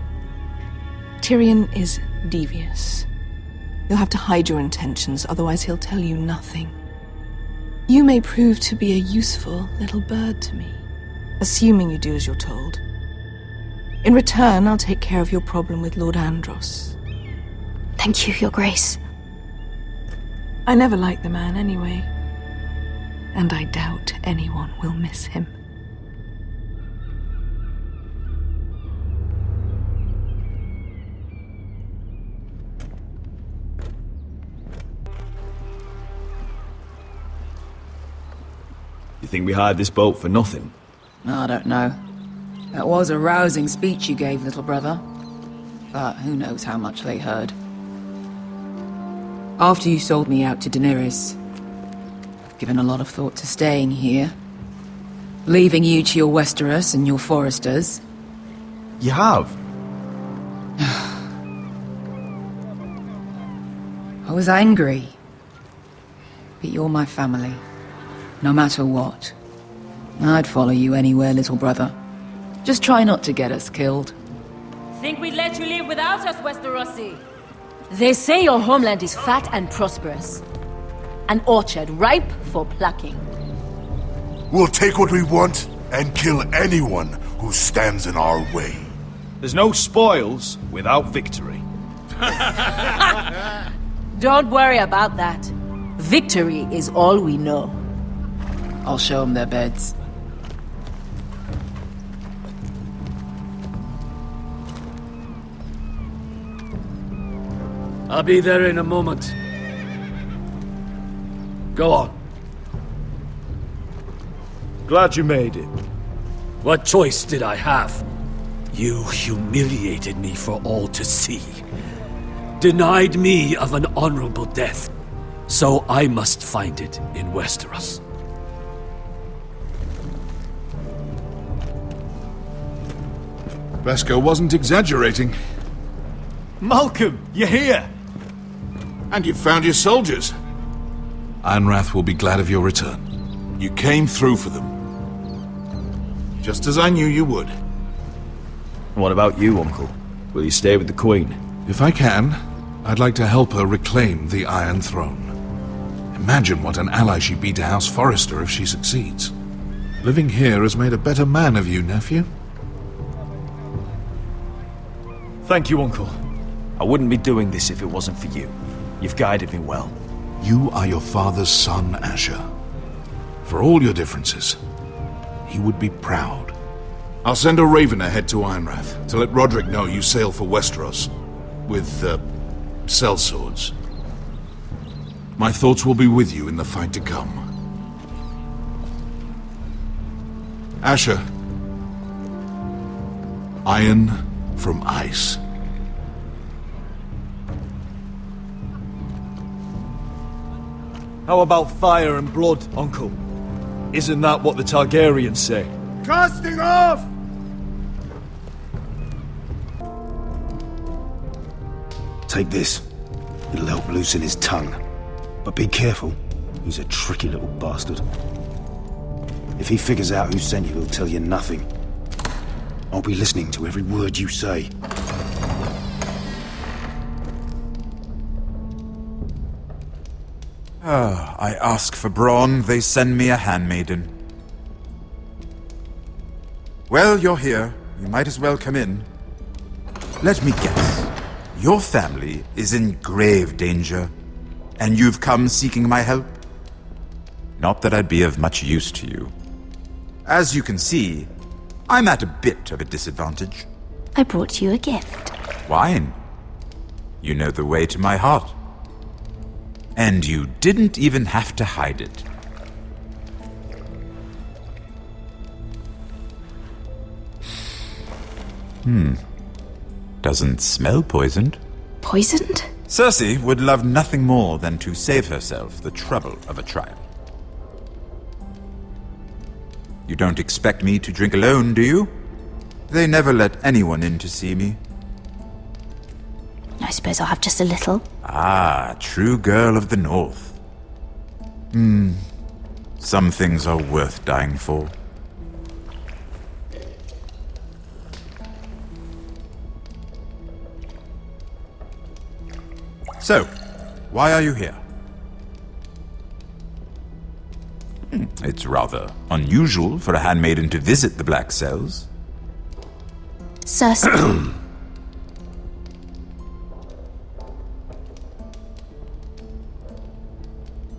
Tyrion is devious. You'll have to hide your intentions, otherwise he'll tell you nothing. You may prove to be a useful little bird to me, assuming you do as you're told. In return, I'll take care of your problem with Lord Andros.
Thank you, Your Grace.
I never liked the man anyway, and I doubt anyone will miss him.
You think we hired this boat for nothing?
I don't know. That was a rousing speech you gave, little brother. But who knows how much they heard. After you sold me out to Daenerys, I've given a lot of thought to staying here. Leaving you to your Westeros and your Forresters.
You have?
was angry. But you're my family. No matter what. I'd follow you anywhere, little brother. Just try not to get us killed.
Think we'd let you live without us, Westerosi? They say your homeland is fat and prosperous. An orchard ripe for plucking.
We'll take what we want and kill anyone who stands in our way.
There's no spoils without victory.
Don't worry about that. Victory is all we know.
I'll show them their beds.
I'll be there in a moment. Go on.
Glad you made it.
What choice did I have? You humiliated me for all to see. Denied me of an honorable death. So I must find it in Westeros.
Vesco wasn't exaggerating.
Malcolm, you're here!
And you've found your soldiers. Ironrath will be glad of your return. You came through for them. Just as I knew you would.
What about you, Uncle? Will you stay with the Queen?
If I can, I'd like to help her reclaim the Iron Throne. Imagine what an ally she'd be to House Forrester if she succeeds. Living here has made a better man of you, nephew.
Thank you, Uncle.
I wouldn't be doing this if it wasn't for you. You've guided me well.
You are your father's son, Asher. For all your differences, he would be proud. I'll send a raven ahead to Ironrath to let Rodrik know you sail for Westeros with, sellswords. My thoughts will be with you in the fight to come. Asher. Iron from ice.
How about fire and blood, Uncle? Isn't that what the Targaryens say?
Casting off!
Take this. It'll help loosen his tongue. But be careful. He's a tricky little bastard. If he figures out who sent you, he'll tell you nothing. I'll be listening to every word you say.
I ask for brawn, they send me a handmaiden. Well, you're here. You might as well come in. Let me guess. Your family is in grave danger, and you've come seeking my help? Not that I'd be of much use to you. As you can see, I'm at a bit of a disadvantage.
I brought you a gift.
Wine. You know the way to my heart. And you didn't even have to hide it. Doesn't smell poisoned.
Poisoned?
Cersei would love nothing more than to save herself the trouble of a trial. You don't expect me to drink alone, do you? They never let anyone in to see me.
I suppose I'll have just a little.
Ah, true girl of the North. Some things are worth dying for. So, why are you here? It's rather unusual for a handmaiden to visit the Black Cells.
Cersei.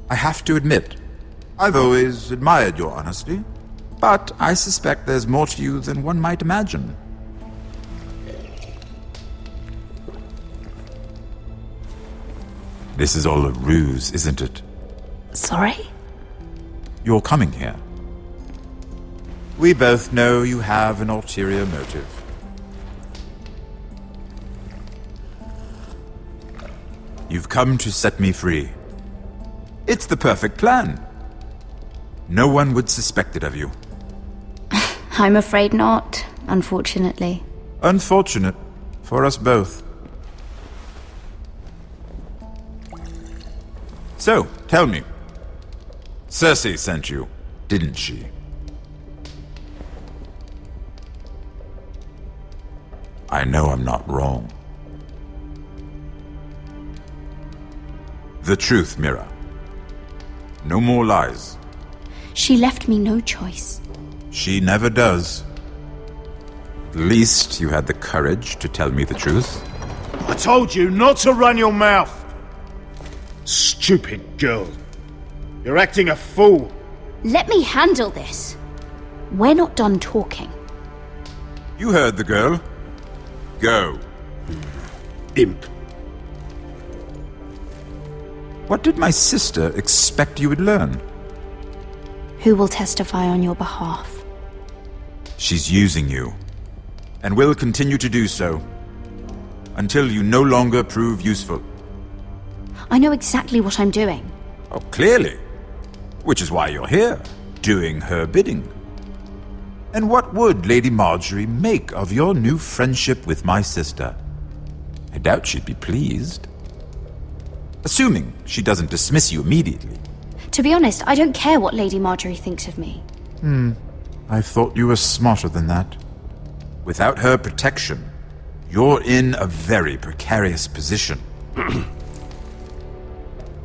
I have to admit, I've always admired your honesty, but I suspect there's more to you than one might imagine. This is all a ruse, isn't it?
Sorry?
You're coming here. We both know you have an ulterior motive. You've come to set me free. It's the perfect plan. No one would suspect it of you.
I'm afraid not, unfortunately.
Unfortunate for us both. So, tell me. Cersei sent you, didn't she? I know I'm not wrong. The truth, Mira. No more lies.
She left me no choice.
She never does. At least you had the courage to tell me the truth.
I told you not to run your mouth! Stupid girl. You're acting a fool.
Let me handle this. We're not done talking.
You heard the girl. Go.
Imp.
What did my sister expect you would learn?
Who will testify on your behalf?
She's using you, and will continue to do so, until you no longer prove useful.
I know exactly what I'm doing.
Oh, clearly. Which is why you're here, doing her bidding. And what would Lady Margaery make of your new friendship with my sister? I doubt she'd be pleased. Assuming she doesn't dismiss you immediately.
To be honest, I don't care what Lady Margaery thinks of me.
I thought you were smarter than that. Without her protection, you're in a very precarious position.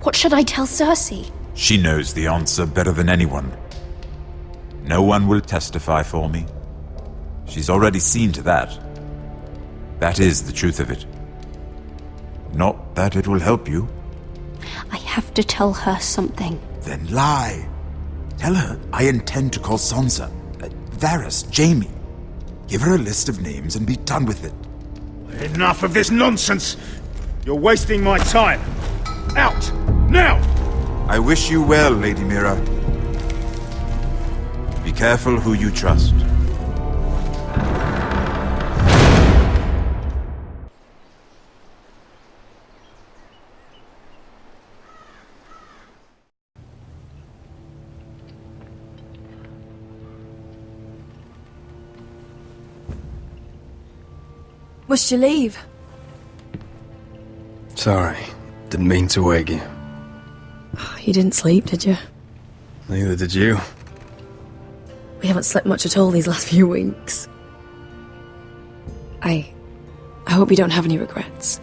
What should I tell Cersei?
She knows the answer better than anyone. No one will testify for me. She's already seen to that. That is the truth of it. Not that it will help you.
I have to tell her something.
Then lie. Tell her I intend to call Sansa, Varys, Jaime. Give her a list of names and be done with it.
Enough of this nonsense! You're wasting my time! Out! Now!
I wish you well, Lady Mira. Be careful who you trust.
Must you leave?
Sorry, didn't mean to wake you.
You didn't sleep, did you?
Neither did you.
We haven't slept much at all these last few weeks. I hope you don't have any regrets.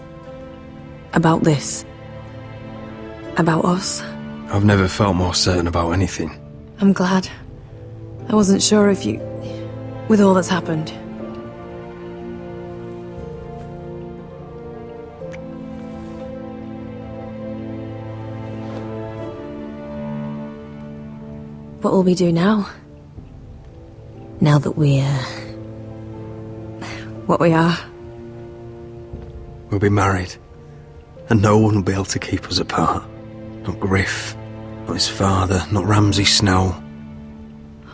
About this. About us.
I've never felt more certain about anything.
I'm glad. I wasn't sure if you... with all that's happened. What will we do now? Now that we're... what we are?
We'll be married. And no one will be able to keep us apart. Not Griff, not his father, not Ramsay Snow.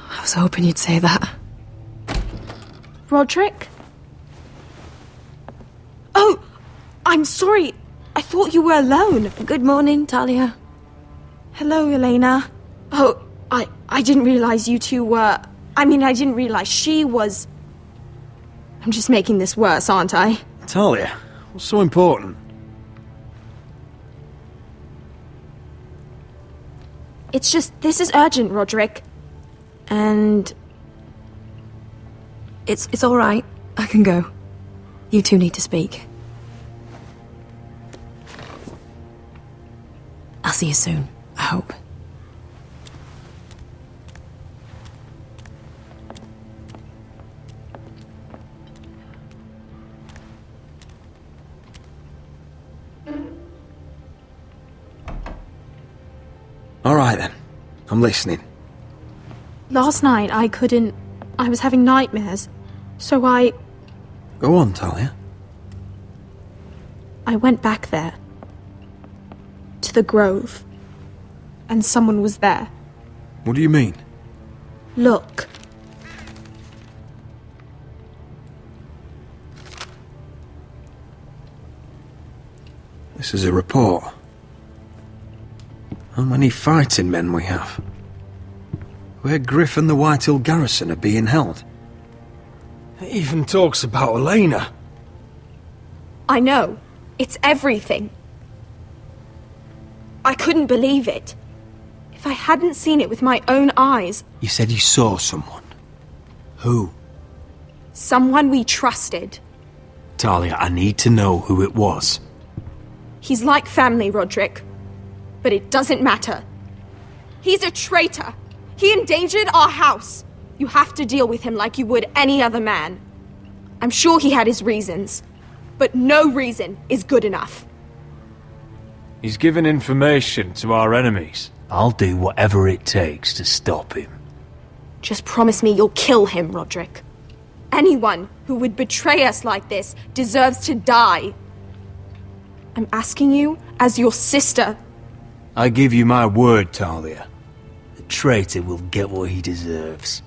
I was hoping you'd say that.
Rodrik? Oh! I'm sorry! I thought you were alone.
Good morning, Talia.
Hello, Elena. Oh, I didn't realize you two were... I didn't realize she was... I'm just making this worse, aren't I?
Talia, what's so important?
It's just, this is urgent, Rodrik. And...
It's all right. I can go. You two need to speak. I'll see you soon, I hope.
All right then. I'm listening.
Last night, I was having nightmares. So I
Go on, Talia.
went back there. To the grove. And someone was there.
What do you mean?
Look.
This is a report. How many fighting men we have? Where Griff and the Whitehill garrison are being held.
It even talks about Elena.
I know. It's everything. I couldn't believe it. If I hadn't seen it with my own eyes...
You said you saw someone. Who?
Someone we trusted.
Talia, I need to know who it was.
He's like family, Rodrik. But it doesn't matter. He's a traitor. He endangered our house. You have to deal with him like you would any other man. I'm sure he had his reasons, but no reason is good enough.
He's given information to our enemies.
I'll do whatever it takes to stop him.
Just promise me you'll kill him, Rodrik. Anyone who would betray us like this deserves to die. I'm asking you as your sister.
I give you my word, Talia. The traitor will get what he deserves.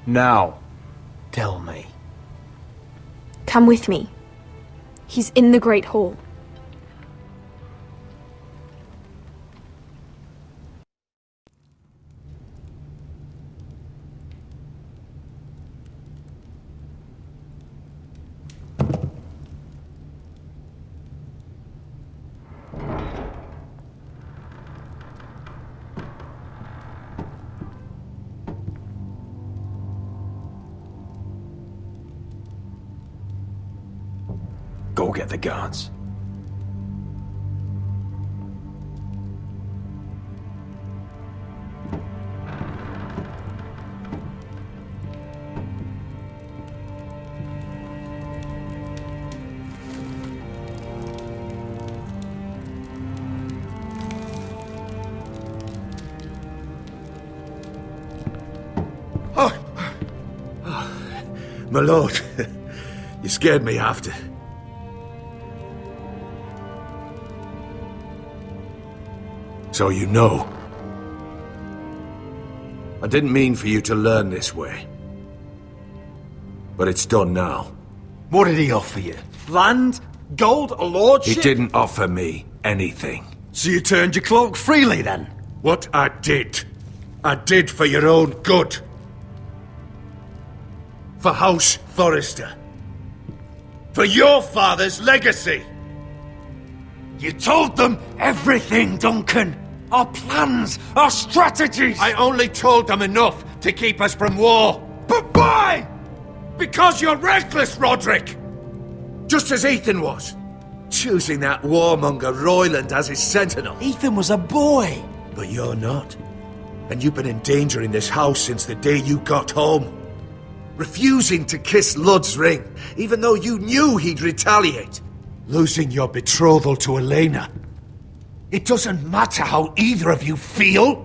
Now, tell me.
Come with me. He's in the Great Hall.
Go get the guards.
My lord, you scared me after. So you know. I didn't mean for you to learn this way. But it's done now.
What did he offer you? Land? Gold? A lordship?
He didn't offer me anything.
So you turned your cloak freely then?
What I did for your own good. For House Forrester. For your father's legacy.
You told them everything, Duncan. Our plans, our strategies.
I only told them enough to keep us from war. But why? Because you're reckless, Rodrik. Just as Ethan was. Choosing that warmonger Royland as his sentinel.
Ethan was a boy.
But you're not. And you've been endangering this house since the day you got home. Refusing to kiss Lud's ring, even though you knew he'd retaliate. Losing your betrothal to Elena. It doesn't matter how either of you feel.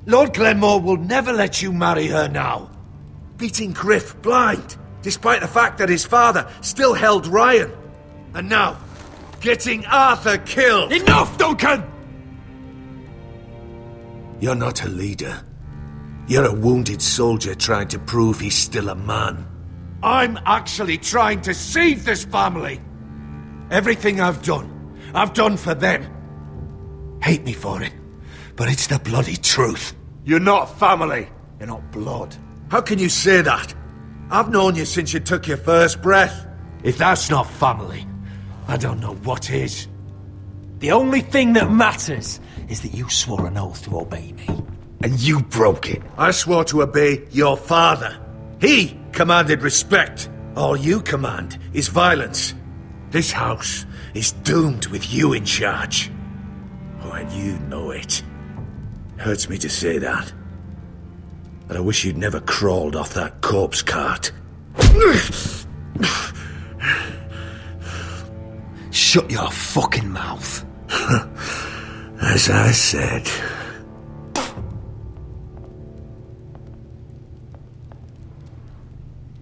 Lord Glenmore will never let you marry her now. Beating Griff blind, despite the fact that his father still held Ryan. And now, getting Arthur killed.
Enough, Duncan!
You're not a leader. You're a wounded soldier trying to prove he's still a man. I'm actually trying to save this family. Everything I've done for them. Hate me for it, but it's the bloody truth. You're not family. You're not blood. How can you say that? I've known you since you took your first breath. If that's not family, I don't know what is.
The only thing that matters is that you swore an oath to obey me. And you broke it.
I swore to obey your father. He commanded respect. All you command is violence. This house is doomed with you in charge. Oh, and you know it. Hurts me to say that. But I wish you'd never crawled off that corpse cart.
Shut your fucking mouth.
As I said.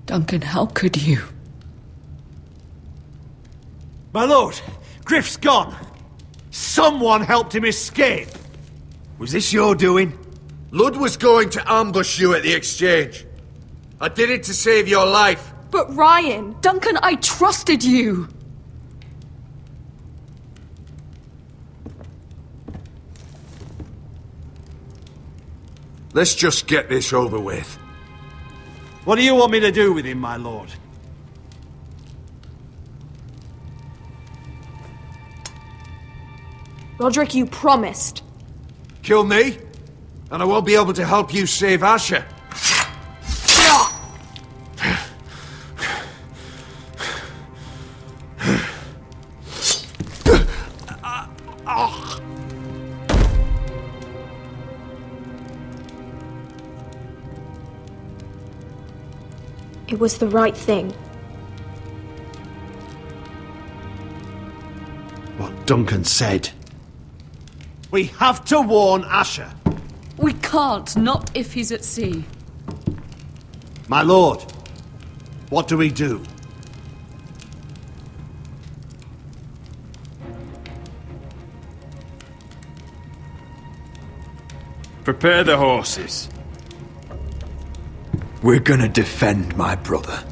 Duncan, how could you?
My lord, Griff's gone. Someone helped him escape. Was this your doing?
Lud was going to ambush you at the exchange. I did it to save your life.
But Ryan...
Duncan, I trusted you!
Let's just get this over with.
What do you want me to do with him, my lord?
Rodrik, you promised.
Kill me, and I won't be able to help you save Asher.
It was the right thing.
What Duncan said. We have to warn Asher.
We can't, not if he's at sea.
My lord, what do we do?
Prepare the horses. We're gonna defend my brother.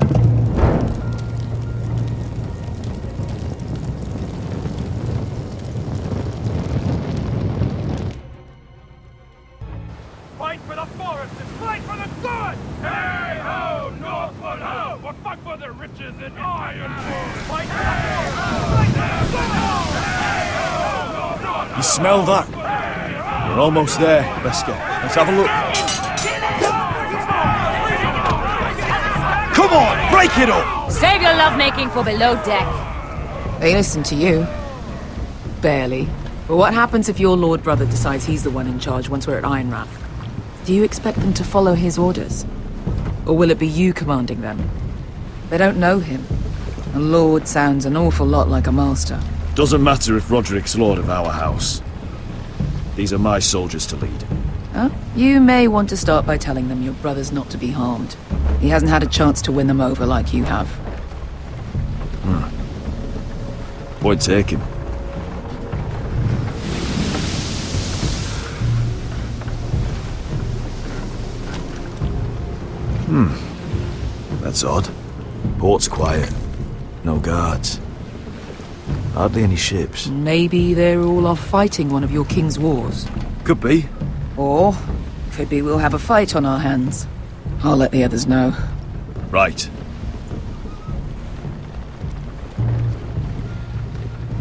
Fight for the Forresters! Fight for the sword! Hey ho, Northwood ho! Or fight for the riches in Ironwood! Fight for the Forresters!
You smell that? We're almost there, Beskar. Let's have a look.
Come on, break it up!
Save your lovemaking for below deck.
They listen to you. Barely. But what happens if your lord brother decides he's the one in charge once we're at Ironrath? Do you expect them to follow his orders? Or will it be you commanding them? They don't know him. A lord sounds an awful lot like a master.
Doesn't matter if Rodrik's lord of our house. These are my soldiers to lead.
Huh? You may want to start by telling them your brother's not to be harmed. He hasn't had a chance to win them over like you have.
Point taken. That's odd. Port's quiet. No guards. Hardly any ships.
Maybe they're all off fighting one of your king's wars.
Could be.
Or, could be we'll have a fight on our hands. I'll let the others know.
Right.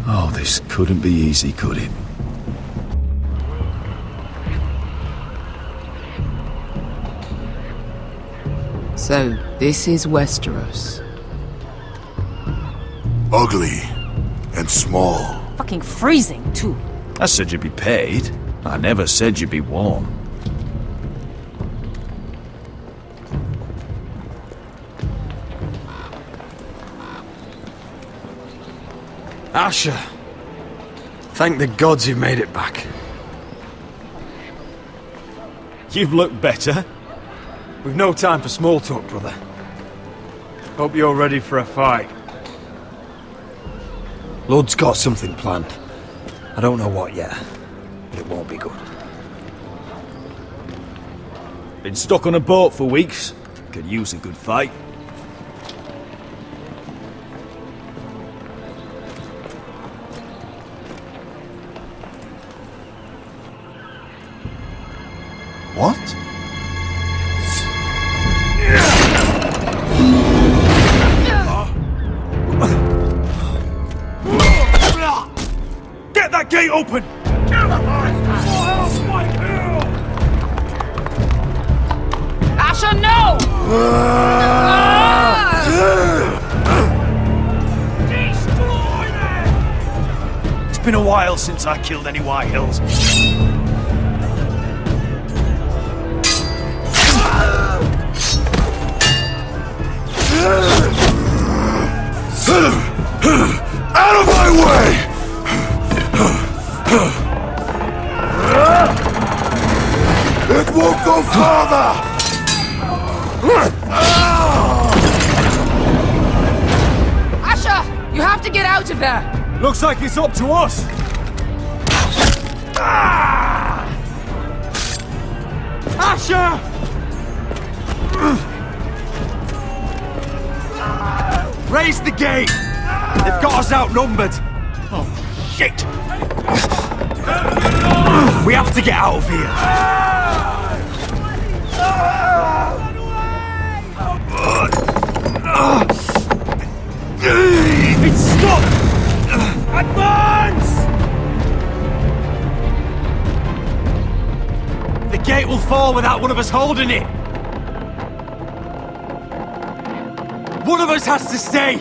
Oh, this couldn't be easy, could it?
So, this is Westeros.
Ugly and small.
Fucking freezing, too.
I said you'd be paid. I never said you'd be warm.
Asher. Thank the gods you've made it back.
You've looked better.
We've no time for small talk, brother. Hope you're ready for a fight. Lord's got something planned. I don't know what yet, but it won't be good.
Been stuck on a boat for weeks. Could use a good fight.
What?
Get that gate open!
Asher, no!
It's been a while since I killed any Whitehills.
Out of my way! It won't go farther!
Asher, you have to get out of there!
Looks like it's up to us! Asher! Raise the gate! They've got us outnumbered! Oh, shit! We have to get out of here! It's stopped! Advance! gate will fall without one of us holding it. One of us has to stay.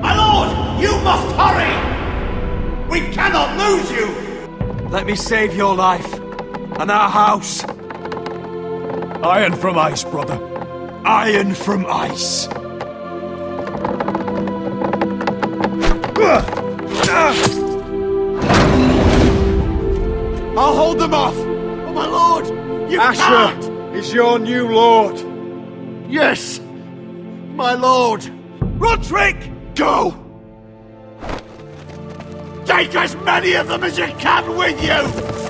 My lord, you must hurry! We cannot lose you!
Let me save your life and our house.
Iron from ice, brother. Iron from ice.
I'll hold them off!
Oh, my lord! You
Asher
can't!
is your new lord.
Yes! My lord!
Rodrik!
Go! Take as many of them as you can with you!